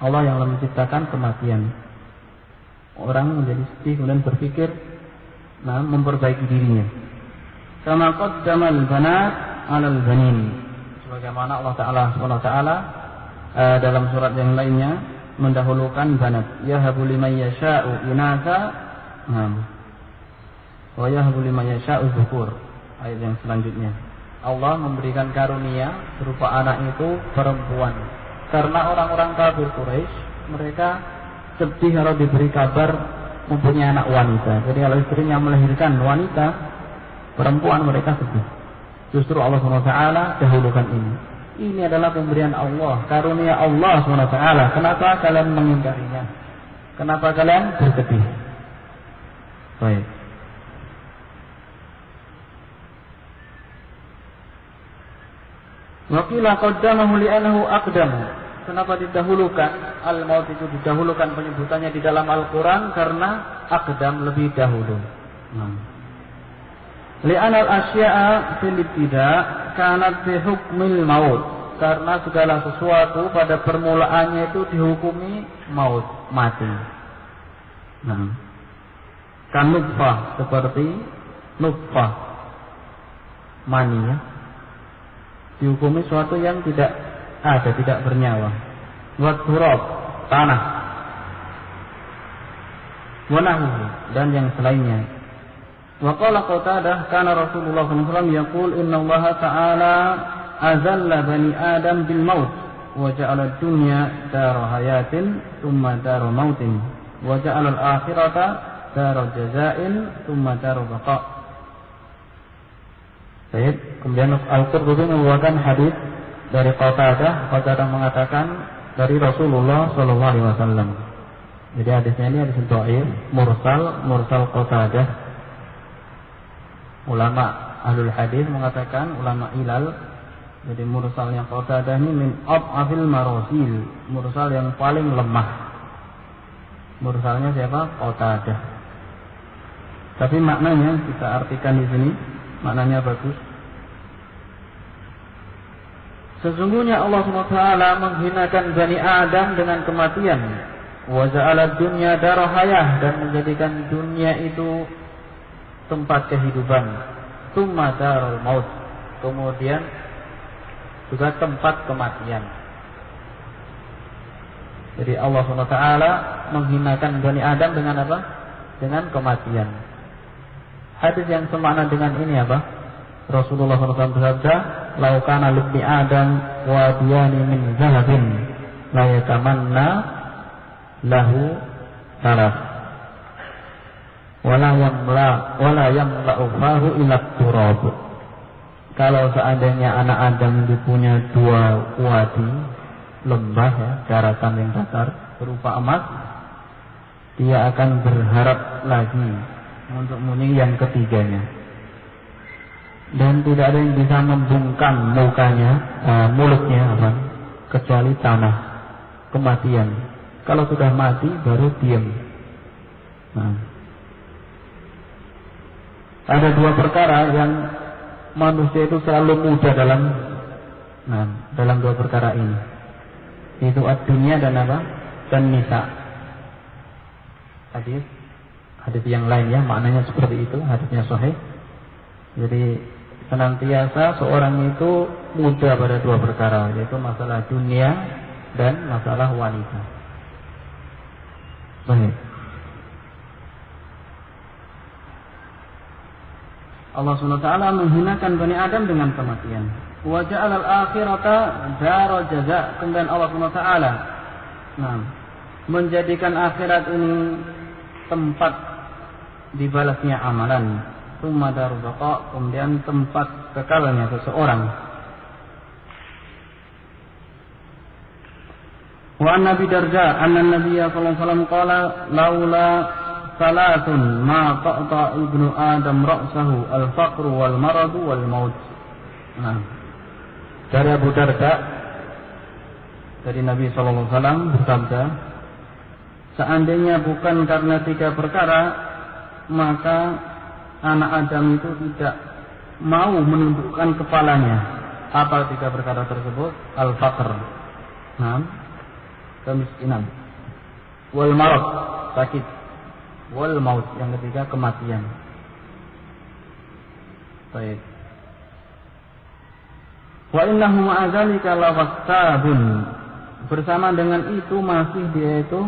Allah yang menciptakan kematian. Orang menjadi sedih kemudian berpikir, nah, memperbaiki dirinya. Kama qaddamal banat 'alal banin, sebagaimana Allah Taala dalam surat yang lainnya mendahulukan banat. Yahabu liman yasha'u inatha, wa yahabu liman yasha'u dzukur. Ayat yang selanjutnya, Allah memberikan karunia berupa anak itu perempuan. Karena orang-orang kafir Quraisy, mereka sedih kalau diberi kabar mempunyai anak wanita. Jadi kalau istrinya melahirkan wanita, perempuan, mereka sedih. Justru Allah SWT dahulukan ini. Ini adalah pemberian Allah, karunia Allah SWT. Kenapa kalian mengingkarinya? Kenapa kalian bersedih? Baik. Wa qila qaddamahu li'annahu aqdamu. Kenapa didahulukan? Al-maut itu didahulukan penyebutannya di dalam Al-Quran karena aqdam, lebih dahulu. Li'anal asya'a fil ibtida' kanat bi hukmil maut. Karena segala sesuatu pada permulaannya itu dihukumi maut, mati. Kan nutfah, seperti nutfah, mani ya, dihukumi suatu yang tidak ada, tidak bernyawa. Wa turab, tanah. Wa nahwu, dan yang selainnya. Wa qala Qatadah, kana Rasulullah SAW yaqul inna Allah Ta'ala azalla bani Adam bil maut wa ja'ala ad-dunya dara hayatin thumma dara mautin wa ja'ala al-akhirata dara jazain thumma dara baqa. Baik, kemudian Al-Qurtubi membawakan hadis dari Qatadah mengatakan dari Rasulullah sallallahu alaihi wasallam. Jadi hadisnya ini hadis dhaif, mursal Qatadah. Ulama ahlul hadis mengatakan, ulama ilal, jadi mursalnya Qatadah ini min afil marasil, mursal yang paling lemah. Mursalnya siapa? Qatadah. Tapi maknanya kita artikan di sini, maknanya bagus. Sesungguhnya Allah SWT menghinakan Bani Adam dengan kematian. Wa ja'ala dunya darahayah, dan menjadikan dunia itu tempat kehidupan. Tsumma darul maut, kemudian juga tempat kematian. Jadi Allah SWT menghinakan Bani Adam dengan apa? Dengan kematian. Hadis yang semakna dengan ini apa? Rasulullah SAW bersabda, "Lau kana libni Adam wadiyani min zahabin, la yatamanna lahu salas, wala yamla'u fahu ila turab." Kalau seandainya anak Adam itu punya 2 wadi, lembah ya, daratan yang datar berupa emas, dia akan berharap lagi untuk memenuhi yang ketiganya. Dan tidak ada yang bisa membungkam mulutnya kecuali tanah, kematian. Kalau sudah mati baru diam. Nah, ada 2 perkara yang manusia itu selalu muda dalam 2 perkara ini. Itu ad-dunya dan apa? Dan nisa. Hadis yang lain ya, maknanya seperti itu, hadisnya sahih. Jadi senantiasa seorang itu muda pada 2 perkara, yaitu masalah dunia dan masalah wanita. Baik. Allah SWT menghinakan Bani Adam dengan kematian. Wa ja'ala al-akhirata dara jaza, kemudian Allah SWT menjadikan akhirat ini tempat dibalasnya amalan. Tsumma daru baqa, kemudian tempat kekalnya seseorang. Wa an-Nabi Darda anna an-Nabiy sallallahu alaihi wasallam qala laula salatun ma qata ibnu Adam ra'sahu al-faqru wal maradu wal maut. Nah, dari Abu Darda dari Nabi sallallahu alaihi wasallam bersabda, seandainya bukan karena 3 perkara, maka anak Adam itu tidak mau menundukkan kepalanya. Apa 3 perkara tersebut? Al-faqr, kemiskinan, wal marad, sakit, wal maut, yang ketiga kematian. Baik. Wa innahu ma'adzalika lawastabun, bersama dengan itu masih dia itu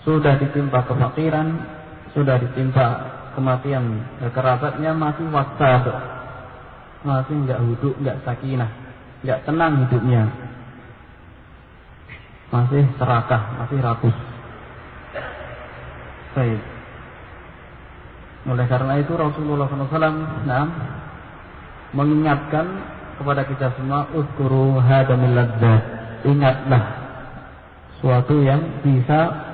sudah ditimpa kefakiran, sudah ditimpa kematian, kerabatnya masih wasab, masih enggak huduk, enggak sakinah, enggak tenang hidupnya, masih serakah, masih rakus. Baik. Oleh karena itu Rasulullah SAW mengingatkan kepada kita semua, uzkuru hadamil ladzat, ingatlah suatu yang bisa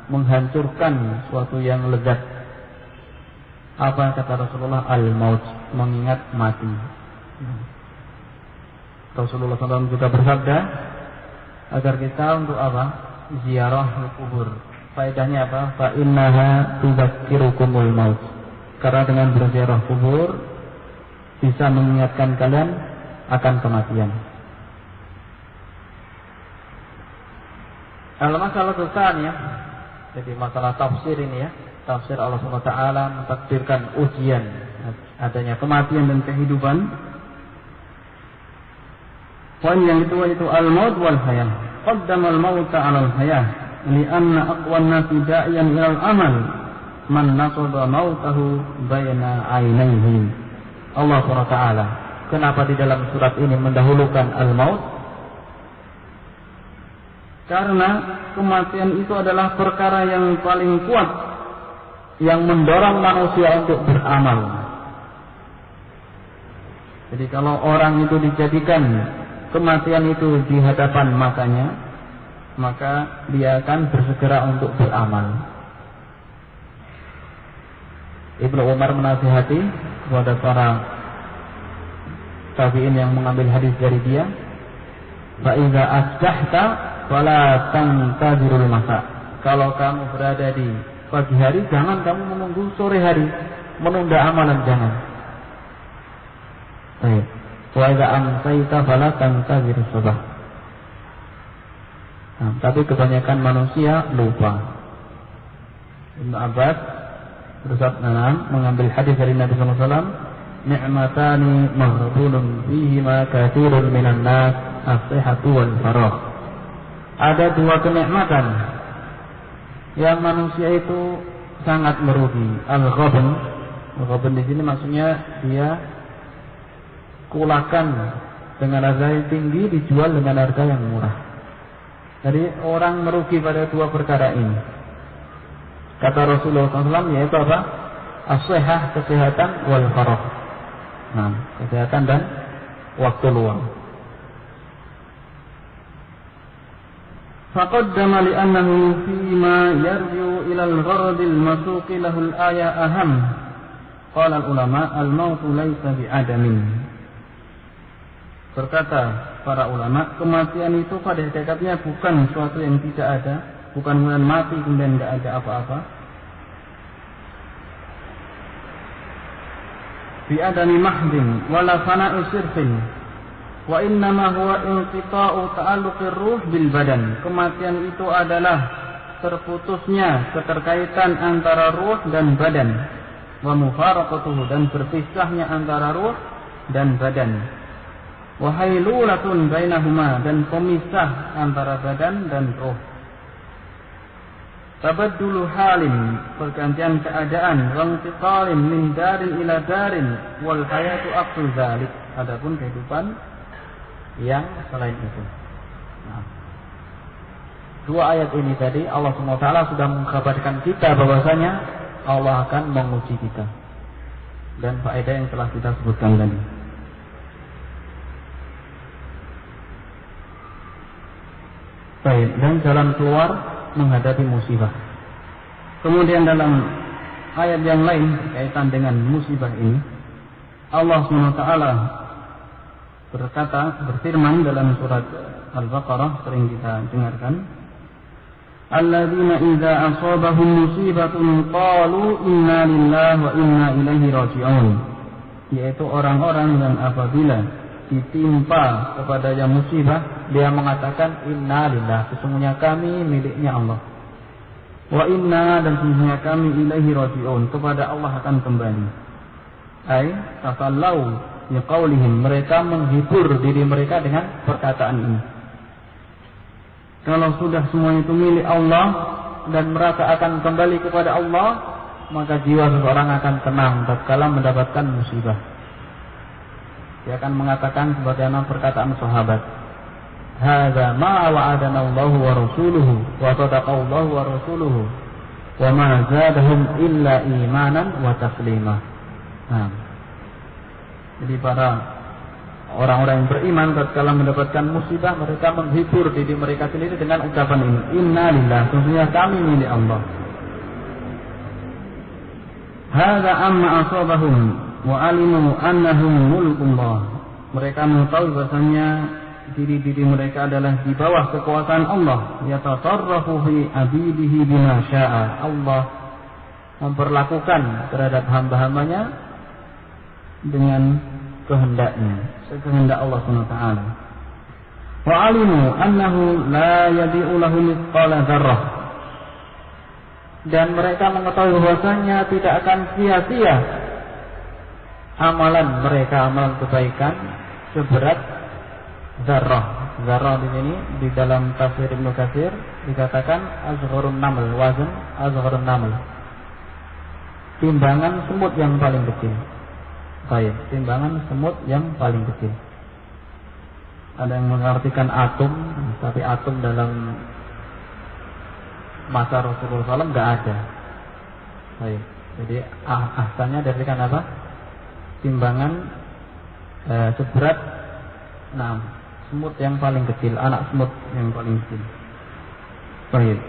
menghancurkan suatu yang lezat. Apa kata Rasulullah? Al-maut, mengingat mati. Rasulullah SAW juga bersabda agar kita untuk apa? Ziarah kubur. Faedahnya apa? Fa innaha tudzakirukumul maut. Karena dengan berziarah kubur bisa mengingatkan kalian akan kematian. Al-masalah tsaniyah, jadi masalah tafsir ini ya. Tafsir Allah SWT mentakdirkan ujian adanya kematian dan kehidupan. Poin yang kedua itu al-maut wal hayah. Qaddama al-mauta 'ala al-hayah li'anna aqwan nasi da'iyan ila al-amal man nasaba mautahu baina 'ainaihi. Allah SWT kenapa di dalam surat ini mendahulukan al-maut? Karena kematian itu adalah perkara yang paling kuat yang mendorong manusia untuk beramal. Jadi kalau orang itu dijadikan kematian itu di hadapan matanya, maka dia akan bersegera untuk beramal. Ibnu Umar menasihati kepada para tabi'in yang mengambil hadis dari dia, fa iza asbahta fala tantazirul masa. Kalau kamu berada di pagi hari, jangan kamu menunggu sore hari, menunda amalan, jangan. Baik. Wa iza amsayta fala tantazirus sabah. Nah, tapi kebanyakan manusia lupa. Ibnu Abbas bersabda, mengambil hadis dari Nabi sallallahu alaihi wasallam, ni'matani maghdulun fihima katsirun minan nas, as-sihhatu wal faragh. Ada dua kenikmatan yang manusia itu sangat merugi. Al-ghabn, al-ghabn di sini maksudnya dia kulakan dengan harga yang tinggi, dijual dengan harga yang murah. Jadi orang merugi pada dua perkara ini. Kata Rasulullah SAW, yaitu apa? As-sihhah, kesehatan, wal faragh. Nah, kesehatan dan waktu luang. Faqaddama li'annahu fima yarju ila al-gharad al-masuq lahu al-aya aham. Qala al-ulama al-maut laysa bi'adamin. Berkata para ulama, kematian itu pada hakikatnya bukan sesuatu yang tidak ada, bukan kemudian mati kemudian tidak ada apa-apa. Bi'adami mahdin wala fana'u sirfin, wa innama huwa inqita'u ta'alluqir ruh bil badan. Kematian itu adalah terputusnya keterkaitan antara ruh dan badan, wa mufaraqatuhu, dan berpisahnya antara ruh dan badan, wa hailulatun bainahuma, dan pemisah antara badan dan ruh. Tabaddulu halin, pergantian keadaan, wantiqalin min darin ila darin, wal hayatu aqsu dzalik. Adapun kehidupan yang selain itu. Nah, dua ayat ini tadi Allah SWT sudah mengkabarkan kita bahwasanya Allah akan menguji kita, dan faedah yang telah kita sebutkan tadi. Baik, dan jalan keluar menghadapi musibah. Kemudian dalam ayat yang lain berkaitan dengan musibah ini, Allah SWT berfirman dalam surat Al-Baqarah, sering kita dengarkan, alladzina idza asabahum musibatun qalu inna lillahi wa inna ilaihi raji'un. Yaitu orang-orang yang apabila ditimpa kepadanya musibah, dia mengatakan inna lillah, sesungguhnya kami miliknya Allah, wa inna, dan sesungguhnya kami ilaihi raji'un, kepada Allah akan kembali. Ai tasallau biqaulihim, mereka menghibur diri mereka dengan perkataan ini. Kalau sudah semua itu milik Allah dan merasa akan kembali kepada Allah, maka jiwa seseorang akan tenang tatkala mendapatkan musibah. Dia akan mengatakan sebagaimana perkataan sahabat, hadza ma wa'adana Allahu wa rasuluhu wa sadaqa Allahu wa rasuluhu wa ma zadahum illa imanan wa taslima. Nah, jadi para orang-orang yang beriman tatkala mendapatkan musibah, mereka menghibur diri mereka sendiri dengan ucapan ini, inna lillah, sesungguhnya kami milik Allah. Hadza amma asabahum wa alimu annahum mulkullah. Mereka mengetahui bahasanya diri-diri mereka adalah di bawah kekuasaan Allah. Yatasarrafu fi abidihi bima syaa. Allah memperlakukan terhadap hamba-hambanya dengan kehendaknya, sekehendak Allah SWT. Wa alimu annahu la yadi'u lahu mithqala dzarrah. Dan mereka mengetahui bahwasanya tidak akan sia-sia amalan mereka, amalan kebaikan seberat zarrah. Zarrah di sini di dalam tafsir Ibnu Katsir dikatakan azgharun naml, wazn azgharun naml, timbangan semut yang paling kecil. Baik, timbangan semut yang paling kecil. Ada yang mengartikan atom, tapi atom dalam masa Rasulullah SAW nggak ada. Baik, jadi asalnya diartikan apa? Timbangan seberat semut yang paling kecil, anak semut yang paling kecil. Baik.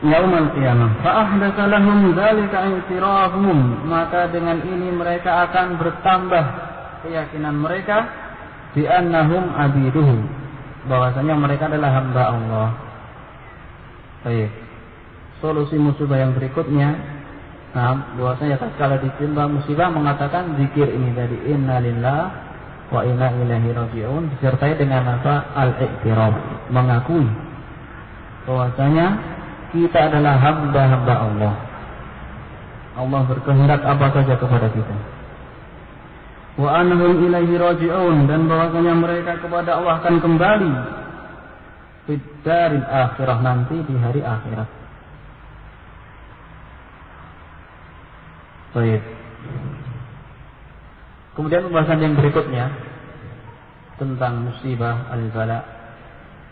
Yaumal qiyamah fa ahdatsa lahum dzalika i'tirafhum, maka dengan ini mereka akan bertambah keyakinan mereka bi annahum abiduhu, bahwasanya mereka adalah hamba Allah. Baik. Solusi musibah yang berikutnya, bahwasanya tatkala ditimpa musibah mengatakan zikir ini tadi, innalillahi wa inna ilaihi raji'un, disertai dengan apa? Al-i'tiraf, mengakui bahwasanya kita adalah hamba-hamba Allah. Allah berkehendak apa saja kepada kita. Wa annahum ilaihi raji'un, dan bahwasanya mereka kepada Allah akan kembali fid daril akhirah, nanti di hari akhirat. Baik. Kemudian pembahasan yang berikutnya tentang musibah al-bala.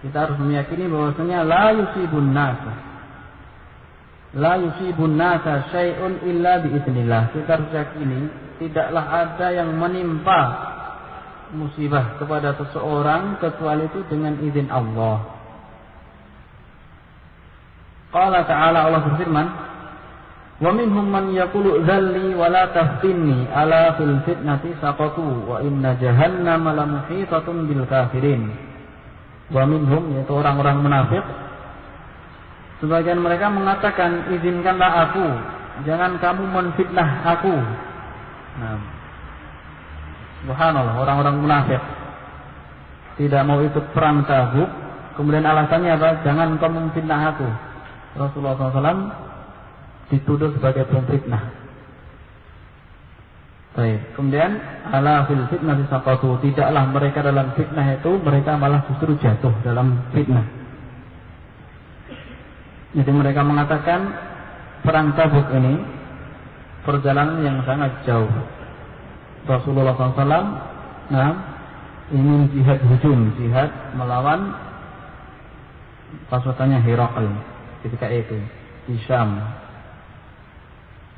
Kita harus meyakini bahwasanya la yusibun nasa syai'un illa biiznillah. Kita harus yakini tidaklah ada yang menimpa musibah kepada seseorang kecuali itu dengan izin Allah. Qala ta'ala, Allah berfirman, wa minhum man yaqulu dzalli wa la taftinni ala fil fitnati saqatu wa inna jahannama lamuhitatun bil kafirin. Wa minhum, yaitu orang-orang munafik, sebagian mereka mengatakan, izinkanlah aku, jangan kamu menfitnah aku. Subhanallah, orang-orang munafik tidak mau ikut perang Tabuk, kemudian alasannya apa? Jangan kamu menfitnah aku. Rasulullah SAW dituduh sebagai pemfitnah. Baik. Kemudian ala fil fitnah saqatu, tidaklah mereka dalam fitnah itu, mereka malah justru jatuh dalam fitnah. Jadi mereka mengatakan perang Tabuk ini perjalanan yang sangat jauh. Rasulullah SAW ingin jihad melawan pasukannya Herakl ketika itu di Syam.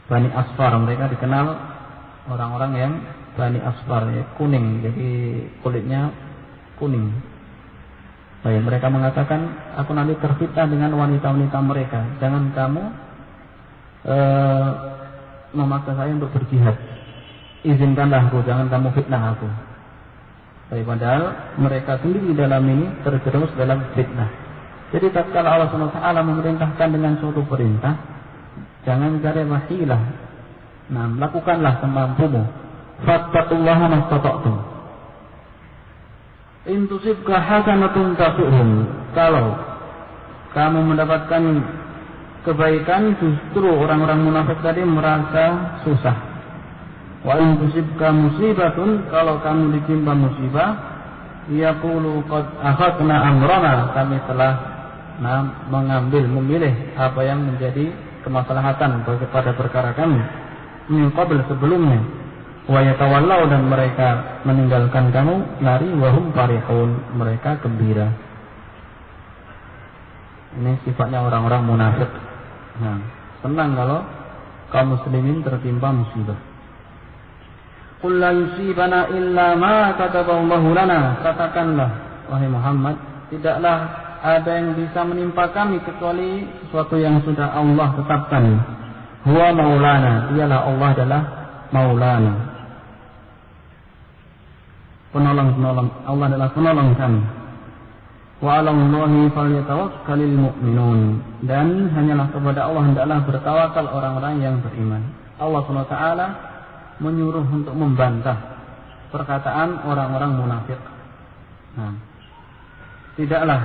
Bani Asfar, mereka dikenal orang-orang yang Bani Asfar, ya, kuning, jadi kulitnya kuning. Baik, mereka mengatakan, aku nanti terfitnah dengan wanita-wanita mereka. Jangan kamu memaksa saya untuk berjihad. Izinkanlah aku, jangan kamu fitnah aku. Baik, padahal mereka sendiri dalam ini terjerumus dalam fitnah. Jadi tatkala Allah SWT memerintahkan dengan suatu perintah, jangan cari wasilah. Lakukanlah semampumu. Fattaqullaha mastata'tum. In tusibka hasanatun tasu'hum. Kalau kamu mendapatkan kebaikan, justru orang-orang munafik tadi merasa susah. Wa in tusibka musibatun, kalau kamu ditimpa musibah, yaqulu qad akhadna amrana, kami telah memilih apa yang menjadi kemaslahatan pada perkara kami min qabl, sebelumnya. Wa yatawallau, dan mereka meninggalkan kamu, lari, wahum farihun, mereka gembira. Ini sifatnya orang-orang munafik. Senang kalau kaum muslimin tertimpa musibah. Qul la yusibana illa ma kataballahu lana, katakanlah wahai Muhammad, tidaklah ada yang bisa menimpa kami kecuali sesuatu yang sudah Allah tetapkan. Huwa maulana, dialah Allah adalah maulana, penolong-penolong. Allah adalah penolong kami. Wa 'alallahi falyatawakkalul mu'minun, dan hanyalah kepada Allah hendaklah bertawakal orang-orang yang beriman. Allah SWT menyuruh untuk membantah perkataan orang-orang munafik. Tidaklah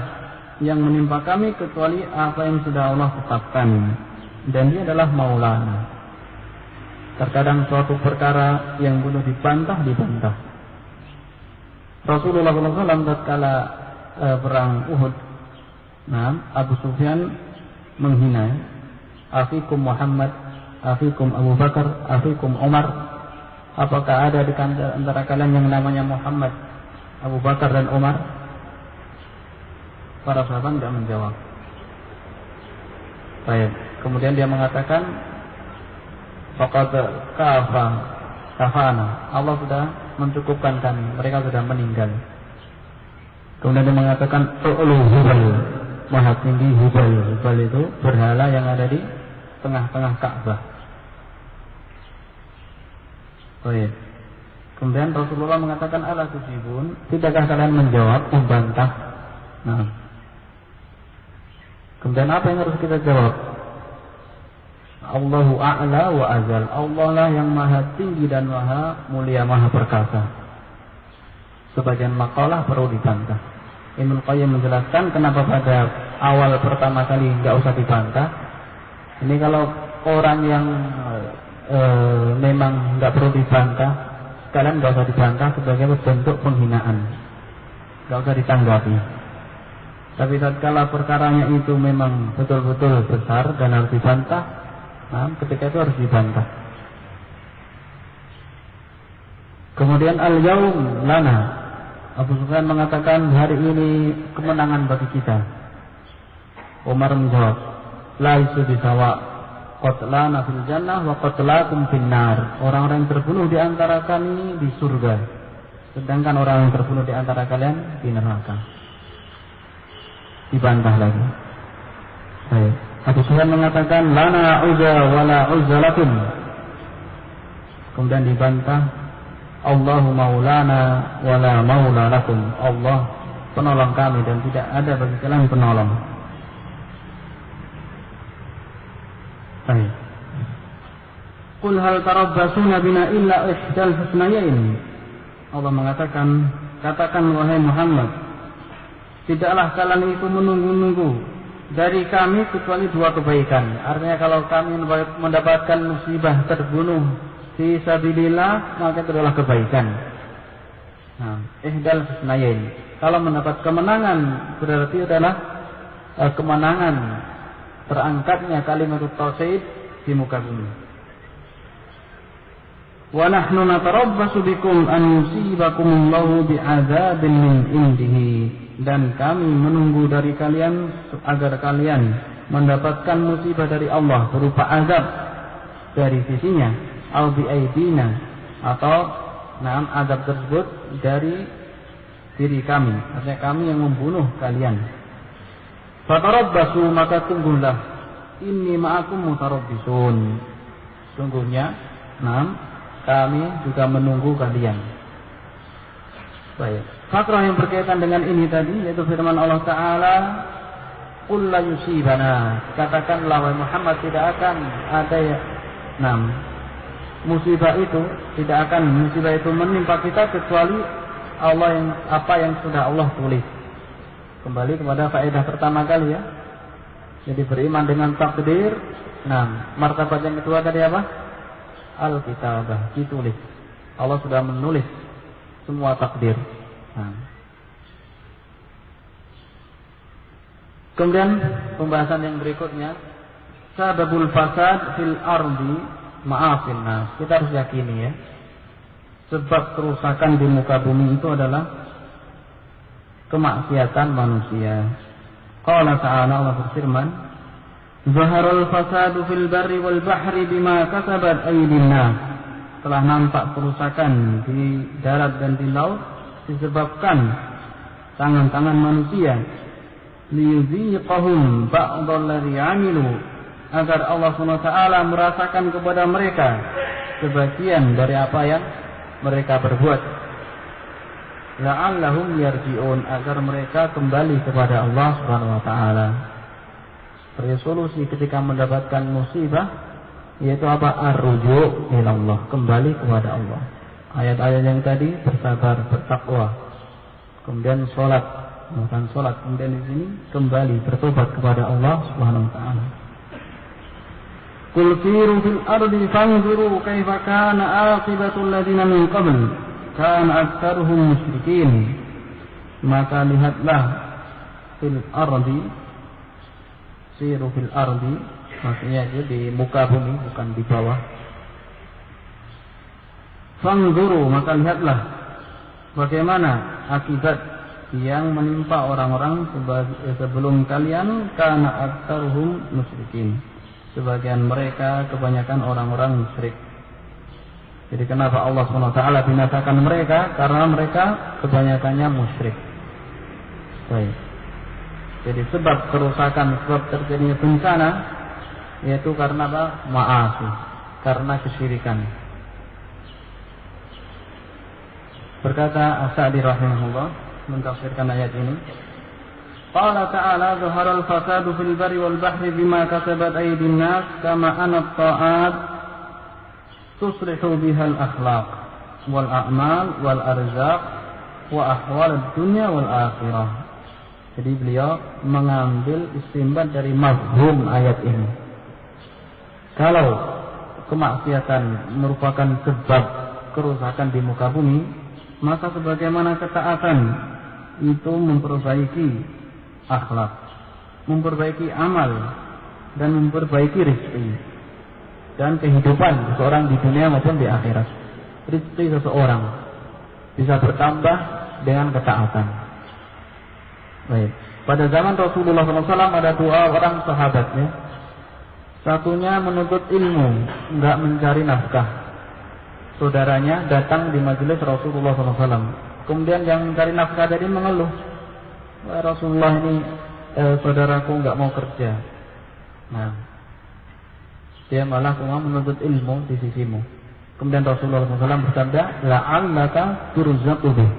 yang menimpa kami kecuali apa yang sudah Allah tetapkan, dan dia adalah maulana. Terkadang suatu perkara yang perlu dibantah. Rasulullah SAW tatkala perang Uhud, Abu Sufyan menghina, afikum Muhammad, afikum Abu Bakar, afikum Umar, apakah ada di antara kalian yang namanya Muhammad, Abu Bakar dan Umar? Para sahabat tidak menjawab. Baik. Kemudian dia mengatakan, faqad kafana. Allah sudah mencukupkan kami. Mereka sudah meninggal. Kemudian dia mengatakan, Hubal. Maha tinggi Hubal. Hubal itu berhala yang ada di tengah-tengah Ka'bah. Baik. Kemudian Rasulullah mengatakan, ala tujibun, tidakkah kalian menjawab, membantah? Nah. Kemudian apa yang harus kita jawab? Allahu a'la wa azal. Allah lah yang maha tinggi dan maha mulia, maha perkasa. Sebagian makalah perlu dibantah. Ibnu Qayyim menjelaskan kenapa pada awal pertama kali nggak usah dibantah. Ini kalau orang yang memang nggak perlu dibantah, sekalian nggak usah dibantah sebagai bentuk penghinaan, nggak usah ditanggapi. Tapi tatkala perkaranya itu memang betul-betul besar dan harus dibantah, nah, ketika itu harus dibantah. Kemudian al-yaum lana, Abu Sufyan mengatakan hari ini kemenangan bagi kita. Umar menjawab, laisu bisawa, qatlana fil jannah wa qatlakum fin nar. Orang-orang yang terbunuh di antara kami di surga, sedangkan orang yang terbunuh di antara kalian di neraka. Dibantah lagi. Baik. Abu Sufyan mengatakan lana uzza wala uzza lakum. Kemudian dibantah, Allahu maulana wala maula lakum. Allah penolong kami dan tidak ada bagi kalian penolong. Baik. Qul hal tarabbasuna bina illa ihdal husnayain. Allah mengatakan, katakan wahai Muhammad, tidaklah kalian itu menunggu-nunggu dari kami kecuali dua kebaikan. Artinya kalau kami mendapatkan musibah terbunuh fi sabilillah, maka itu adalah kebaikan. Nah, ihdal husnayain. Kalau mendapat kemenangan berarti adalah kemenangan terangkatnya kalimat tauhid di muka bumi. Wa nahnu natarabbasu bikum an yusibakumullahu bi'adzabin min indihi. Dan kami menunggu dari kalian agar kalian mendapatkan musibah dari Allah berupa azab dari sisinya, au bi aidina, atau azab tersebut dari diri kami, artinya kami yang membunuh kalian. Fatarabbasu, maka tunggulah, inni ma'akum mutarabbisun. Sungguhnya, kami juga menunggu kalian. Baik. Fakrah yang berkaitan dengan ini tadi, yaitu firman Allah Ta'ala, Qul la yusibana, katakanlah wahai Muhammad, tidak akan ada musibah itu menimpa kita kecuali apa yang sudah Allah tulis. Kembali kepada faedah pertama kali ya. Jadi beriman dengan takdir. Martabat yang kedua tadi apa? Al-kitabah, ditulis. Allah sudah menulis semua takdir. Kemudian pembahasan yang berikutnya, sababul fasad fil ardi ma'afin nas. Kita harus yakini ya, sebab kerusakan di muka bumi itu adalah kemaksiatan manusia. Qala ta'ala, Allah berfirman, zaharul fasadu fil barri wal bahri bima kasabat aydin nas. Telah nampak kerusakan di darat dan di laut disebabkan tangan-tangan manusia. Liyuziqahum ba'dal ladzi 'amilu, agar Allah SWT merasakan kepada mereka sebagian dari apa yang mereka perbuat. La'allahum yarji'un, agar mereka kembali kepada Allah SWT. Resolusi ketika mendapatkan musibah yaitu apa? Ar-ruju' ilallah, kembali kepada Allah. Ayat-ayat yang tadi bersabar, bertakwa, kemudian sholat, kemudian di sini kembali bertobat kepada Allah Subhanahu wa taala. Qul siru fil ardi fanzuru kaifa kana aqibatu alladziina min qabl kana aktsaruhum musyrikin. Maka lihatlah fil ardi, siru fil ardi, maksudnya itu di muka bumi, bukan di bawah. Fanzuru, maka lihatlah bagaimana akibat yang menimpa orang-orang sebelum kalian, kana aktsaruhum musyrikin. Sebagian mereka kebanyakan orang-orang musyrik. Jadi kenapa Allah SWT binasakan mereka? Karena mereka kebanyakannya musyrik. Baik. Jadi sebab kerusakan, sebab terjadinya bencana yaitu karena apa? Ma'asi, karena kesyirikan. Berkata As-Sa'di rahimahullah mentafsirkan ayat ini, qala ta'ala zahara al-fasadu fil barri wal bahri bima kasabat aydin nas kama anna at-ta'at tuslihu biha al-akhlaq wal a'mal wal arzaq wa ahwal ad-dunya wal akhirah. Jadi beliau mengambil istinbat dari mafhum ayat ini. Kalau kemaksiatan merupakan sebab kerusakan di muka bumi, maka sebagaimana ketaatan itu memperbaiki akhlak, memperbaiki amal, dan memperbaiki rezeki dan kehidupan seseorang di dunia maupun di akhirat. Rezeki seseorang bisa bertambah dengan ketaatan. Baik. Pada zaman Rasulullah SAW ada dua orang sahabatnya. Satunya menuntut ilmu, enggak mencari nafkah. Saudaranya datang di majelis Rasulullah SAW. Kemudian yang mencari nafkah tadi mengeluh, wah Rasulullah ini saudaraku enggak mau kerja. Nah, dia malah cuma menuntut ilmu di sisimu. Kemudian Rasulullah SAW bersabda, la'allaka turzaqu bih.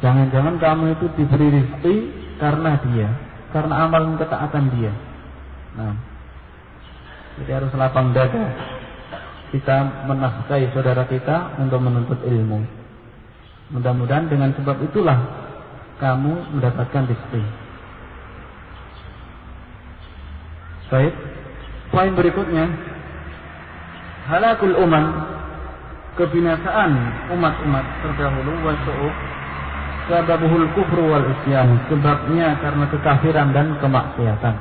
Jangan-jangan kamu itu diberi rezeki karena dia, karena amal dan ketaatan dia. Nah, jadi harus lapang dada kita menafkahi saudara kita untuk menuntut ilmu. Mudah-mudahan dengan sebab itulah kamu mendapatkan rezeki. Baik, poin berikutnya, halakul kebinasaan umat-umat terdahulu wasu'ub sababuhul kufru wal isyan, sebabnya karena kekafiran dan kemaksiatan.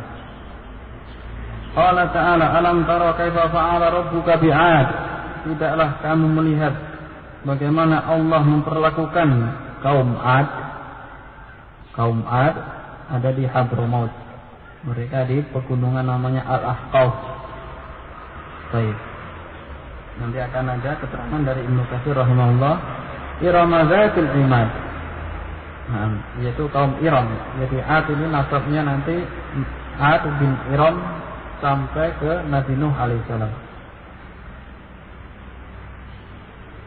Allah Ta'ala, alam tara kaifa fa'ala rabbuka bi'ad. Tidaklah kamu melihat bagaimana Allah memperlakukan kaum Ad. Kaum Ad ada di Hadramaut. Mereka di pegunungan namanya Al-Ahqaf. Baik. Nanti akan ada keterangan dari Ibnu Katsir rahimahullah. Irama Zatul Imad. Nah, yaitu kaum Iram. Jadi Ad ini nasabnya nanti Ad bin Iram sampai ke Nabi Nuh alaihissalam.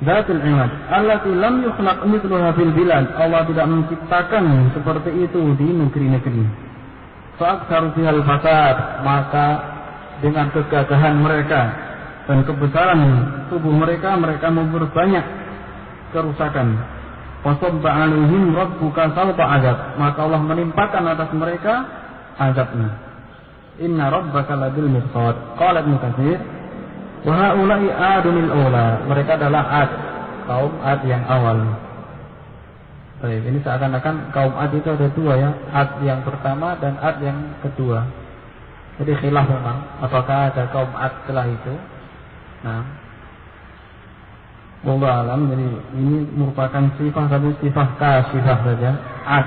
Zatul Imad allati lam yukhlaq mithluha fil bilad. Allah tidak menciptakan seperti itu di negeri-negeri. Fa'aktsaru fihal fasad, maka dengan kegagahan mereka dan kebesaran tubuh mereka, mereka memperbanyak kerusakan. Wasabba alaihim rabbuka sawta azab, maka Allah menimpakan atas mereka azabnya. Inna rabbaka labil mirsad. Qala Ibnu Katsir, wa haula'i adunil ula, mereka adalah Ad, kaum Ad yang awal. Baik, ini seakan-akan kaum Ad itu ada dua ya, Ad yang pertama dan Ad yang kedua. Jadi khilaf memang, apakah ada kaum Ad setelah itu? Nah, wallahu alam. Jadi ini merupakan sifat kasyifah saja. Ad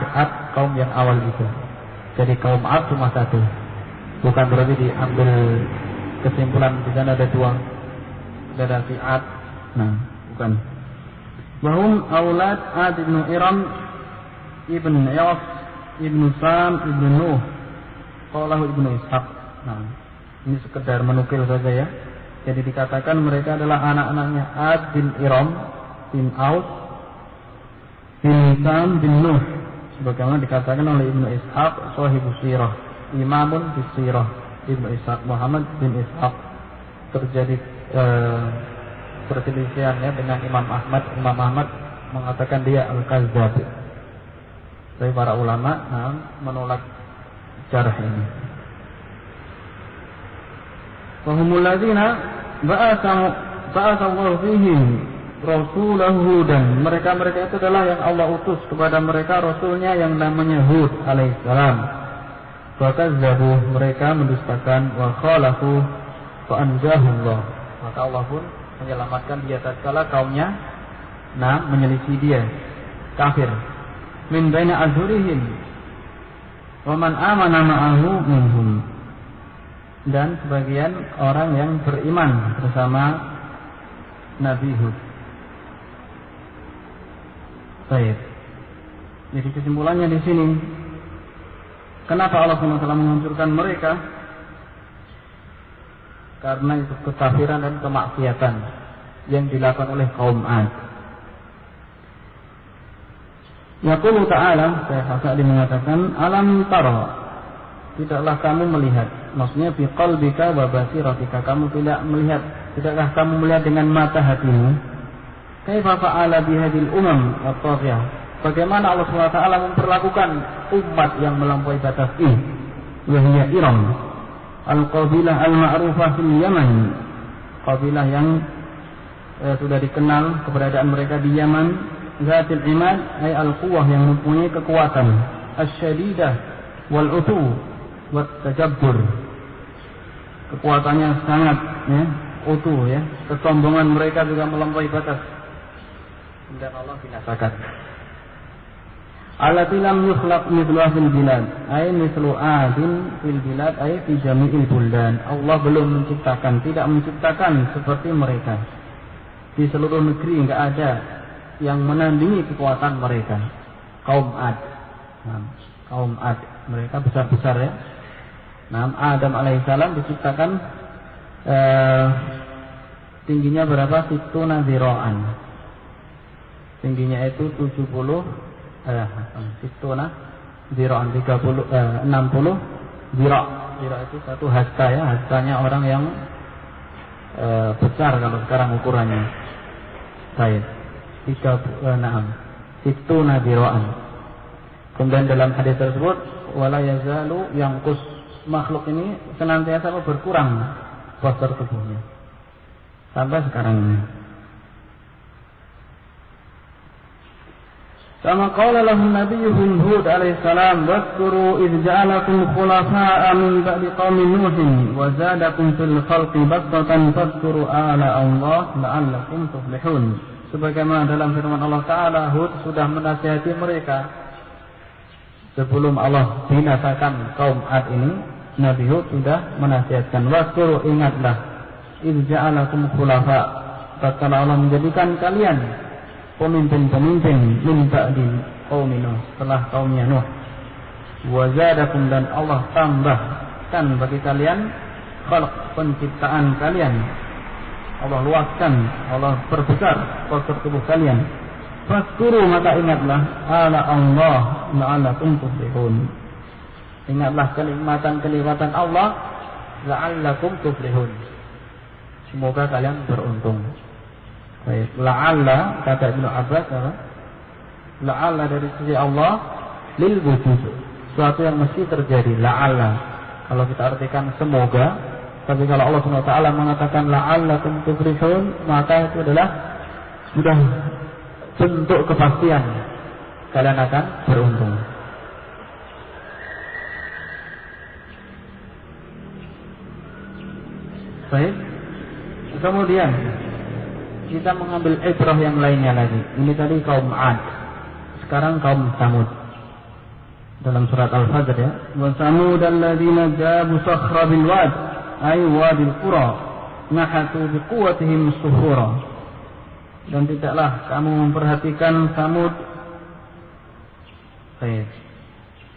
kaum yang awal itu. Jadi kaum Ad cuma satu. Bukan berarti diambil kesimpulan di sana ada dua. Ada si Ad. Nah, bukan. Wahum aulad Ad ibn Iram ibn Yas ibn Sam ibn Nuh. Qalahu ibn Ishaq. Nah, ini sekedar menukil saja ya. Jadi dikatakan mereka adalah anak-anaknya Ad bin Iram bin Aus bin Sam bin Nuh, sebagaimana dikatakan oleh Ibnu Ishaq sahibu sirah, imamun fi sirah. Ibnu Ishaq Muhammad bin Ishaq terjadi perselisihan ya dengan Imam Ahmad. Imam Ahmad mengatakan dia al-kazzab. Tapi para ulama menolak jarh ini. Fahumul ladzina ba'atsallahu fihim rasulahu, dan mereka itu adalah yang Allah utus kepada mereka rasulnya yang namanya Hud alaihissalam. Fakazzabu, mereka mendustakan, wa khalafu fa anjahullah, maka Allah pun menyelamatkan dia tatkala kaumnya menyelisih dia kafir. Min baina azhurihim wa man amana ma'ahu minhum, dan sebagian orang yang beriman bersama Nabi Hud. Baik. Jadi kesimpulannya di sini, kenapa Allah SWT menghancurkan mereka? Karena itu kekafiran dan kemaksiatan yang dilakukan oleh kaum Ad. Yaqulu ta'ala, Syekh Sa'di mengatakan, alam tara, tidaklah kamu melihat, maksudnya fi qalbika wa basiratika, kamu tidak melihat, tidakkah kamu melihat dengan mata hatimu, kaifa fa'ala bihadil umam at-taghiyah, bagaimana Allah SWT memperlakukan umat yang melampaui batas ini, wahiyya Iram, al-qabilah al-ma'rufah fil Yaman, qabilah yang sudah dikenal keberadaan mereka di Yaman, zatil imad ay al-quwah, yang mempunyai kekuatan, asy-syadidah wal-utu wat tajabbur, kekuatannya sangat utuh ya, kesombongan mereka juga melampaui batas, dan Allah binasakan. Allati lam yukhlaq mithluha fil bilad ay mithlu adin fil bilad ay fi jami'il buldan, Allah belum menciptakan, tidak menciptakan seperti mereka di seluruh negeri, enggak ada yang menandingi kekuatan mereka. Kaum Ad, kaum Ad, mereka besar-besar ya. Adam alaihissalam diciptakan tingginya berapa? Sittuna zira'an. Tingginya itu 70 sittuna zira'an, 60 zira'. Zira' itu satu hasta ya, hastanya orang yang besar kalau sekarang ukurannya. Baik. Sittuna zira'an. Kemudian dalam hadis tersebut, wala yazalu yangqus, makhluk ini senantiasa berkurang postur tubuhnya sampai sekarang ini. Sama qala lahum nabiyyuhum Hud alaihi salam, wadhkuru idh ja'alakum khulafa'a min ba'di qaumi Nuhin wa zadakum fil khalqi bastatan fadhkuru ala Allah la'allakum tuflihun. Sebagaimana dalam firman Allah Ta'ala, Hud sudah menasihati mereka sebelum Allah binasakan kaum Ad ini. Nabi Hud sudah menasihatkan, wadhkuru, ingatlah, idh ja'alakum khulafa, tatkala Allah menjadikan kalian pemimpin-pemimpin min ba'di qaumi Nuh, setelah kaumnya Nuh, wa zadakum, dan Allah tambahkan bagi kalian khalq, penciptaan kalian, Allah luaskan, Allah perbesar postur tubuh kalian. Fadhkuru, maka ingatlah, ala Allah la'allakum tuflihun, ingatlah kenikmatan-kenikmatan Allah, la'allakum tuflihun, semoga kalian beruntung. Baik, la'alla kata Ibnu Abbas apa? La'alla dari sisi Allah lil wujud, sesuatu yang mesti terjadi. La'alla kalau kita artikan semoga, tapi kalau Allah SWT mengatakan la'allakum tuflihun, maka itu adalah sudah bentuk kepastian kalian akan beruntung. Baik, kemudian kita mengambil ibrah yang lainnya lagi. Ini tadi kaum Ad, sekarang kaum Samud. Dalam surat Al-Fajr ya, wa Samud alladzina jabu sakhra bil wad ay wadil qura nahatu biquwwatihim suhura. Dan tidaklah kamu memperhatikan Samud, baik,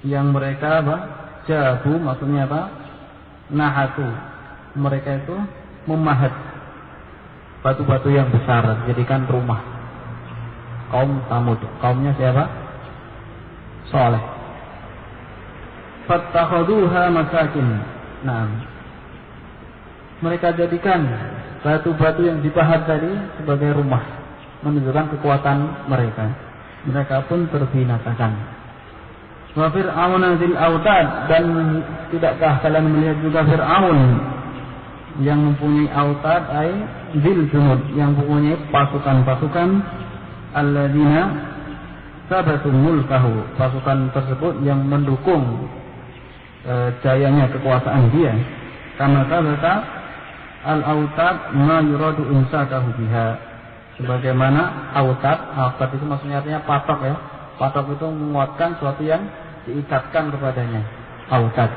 yang mereka apa? Jabu, maksudnya apa? Nahatu, mereka itu memahat batu-batu yang besar jadikan rumah. Kaum Samud, kaumnya siapa? Saleh. Fattakhaduha masakin. Nah, mereka jadikan batu-batu yang dipahat tadi sebagai rumah, menunjukkan kekuatan mereka. Mereka pun terbinasakan. Wa Fir'aun dzil autad, dan tidakkah kalian melihat juga Fir'aun yang mempunyai autad ay dzil junud, yang mempunyai pasukan-pasukan, alladzina sabatu mulkahu, pasukan tersebut yang mendukung jayanya kekuasaan dia, karena sabata al-autad ma yuradu insakahu biha. Sebagaimana autad itu maksudnya artinya patok ya. Patok itu menguatkan sesuatu yang diikatkan kepadanya. Autad.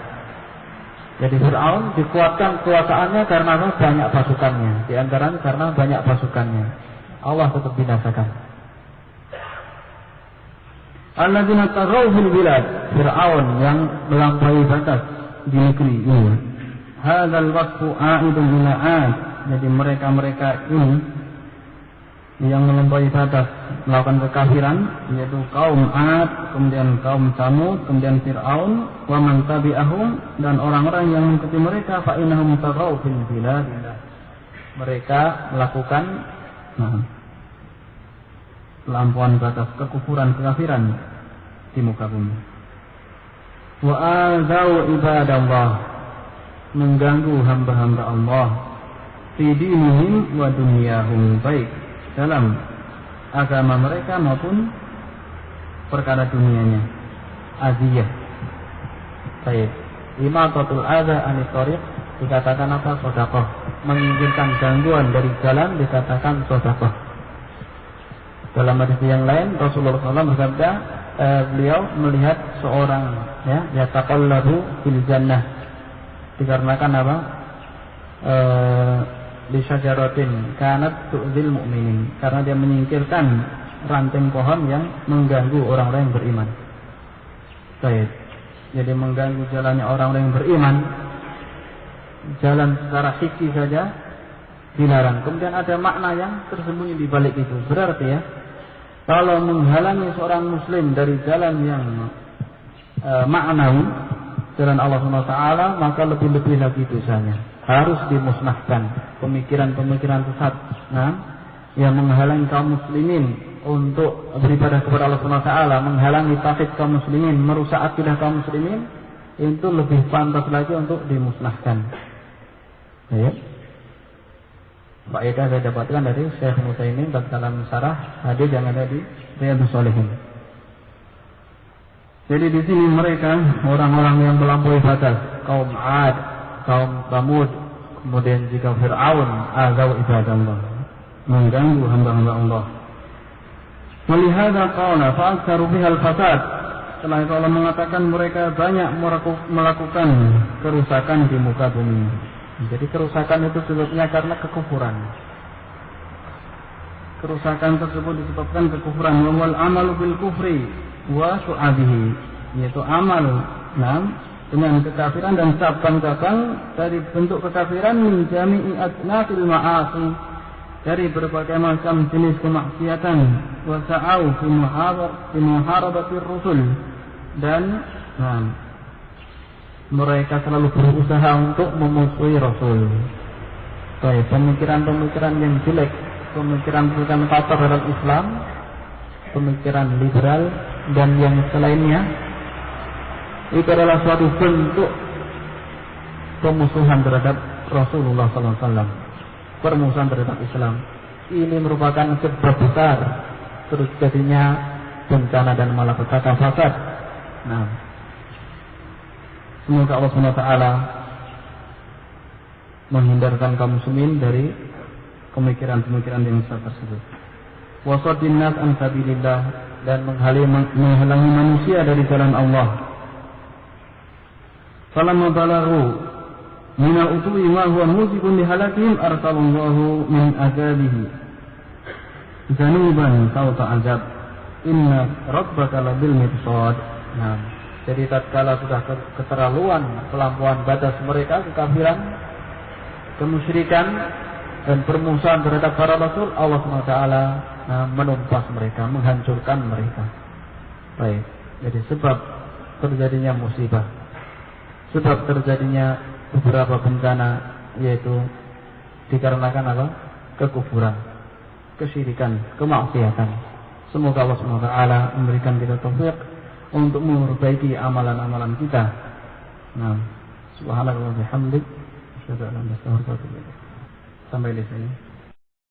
Jadi Fir'aun dikuatkan kekuasaannya karena banyak pasukannya. Di antaranya karena banyak pasukannya. Allah tetap binasakan. Alladzina taghaw fil bilad. Fir'aun yang melampaui batas di negeri ini. Hadzal wasfu a'idun ila 'ad. Jadi mereka-mereka ini yang melampaui batas melakukan kekafiran, yaitu kaum 'Ad, kemudian kaum Tsamud, kemudian Fir'aun, wa man tabi'ahum, dan orang-orang yang mengikuti mereka, fa innahum taghaw fil bilad. Mereka melakukan pelampauan batas kekufuran, kekafiran di muka bumi. Wa azau ibadallah, mengganggu hamba-hamba Allah fi dinihim wa dunyahum, baik dalam agama mereka maupun perkara dunianya. Aziyah. Baik. Imatatul adza anit thariq dikatakan apa? Sedekah. Menyingkirkan gangguan dari jalan dikatakan sedekah. Dalam hadis yang lain Rasulullah SAW bersabda, beliau melihat seorang yataqallabu fil jannah, dikarenakan apa? Di syajaratin kanat tu'zil mu'minin, karena dia menyingkirkan ranting pohon yang mengganggu orang-orang yang beriman. Baik. Jadi mengganggu jalannya orang-orang yang beriman, jalan secara fikih saja dilarang. Kemudian ada makna yang tersembunyi di balik itu. Berarti ya, kalau menghalangi seorang muslim dari jalan yang maknawi, jalan Allah SWT, maka lebih-lebih lagi dosanya. Harus dimusnahkan pemikiran-pemikiran sesat yang menghalangi kaum muslimin untuk beribadah kepada Allah SWT, menghalangi tauhid kaum muslimin, merusak akidah kaum muslimin, itu lebih pantas lagi untuk dimusnahkan. Ya. Faedah saya dapatkan dari Syekh Utsaimin dalam syarah hadis yang ada di Riyadhus Shalihin. Jadi di sini mereka orang-orang yang melampaui batas, kaum 'Ad, kaum Tsamud, kemudian jika Fir'aun azau ibadallah, mengganggu hamba-hamba Allah. Walihada qala fa'aktsaru bihal fasad. Setelah itu Allah mengatakan mereka banyak melakukan kerusakan di muka bumi. Jadi kerusakan itu sebabnya karena kekufuran. Kerusakan tersebut disebabkan kekufuran. Wal amalu bil kufri wa syu'abihi, yaitu amal dengan kekafiran dan cabang-cabang dari bentuk kekafiran, min jami'i adnafil ma'asi, dari berbagai macam jenis kemaksiatan, wa sa'au fi muharabatir rusul, dan mereka selalu berusaha untuk memusuhi Rasul. Baik, pemikiran-pemikiran yang jelek, pemikiran-pemikiran kotor dalam Islam, pemikiran liberal dan yang selainnya, itu adalah suatu bentuk pemusuhan terhadap Rasulullah SAW, permusuhan terhadap Islam. Ini merupakan sebab besar terjadinya bencana dan malapetaka fasad. Semoga Allah SWT menghindarkan kaum muslimin dari pemikiran-pemikiran yang besar tersebut. Wasaddin nas an sabilillah, dan menghalangi manusia dari jalan Allah. Falamma balaghu min al-utwi ma huwa mujibun li halakihim arsalallahu min azabihi zanuban sauta azab inna rabbaka labil mirsad. Jadi tatkala sudah keterlaluan, kelampauan batas mereka, kekafiran, kemusyrikan dan permusuhan terhadap para rasul, Allah SWT menumpas mereka, menghancurkan mereka. Baik. Jadi sebab terjadinya musibah, sebab terjadinya beberapa bencana, yaitu dikarenakan apa? Kekufuran, kesyirikan, kemaksiatan. Semoga Allah SWT memberikan kita taufik untuk memperbaiki amalan-amalan kita. Subhanallah wa bihamdik, asyhadu an la ilaha illa anta, sampai di sini.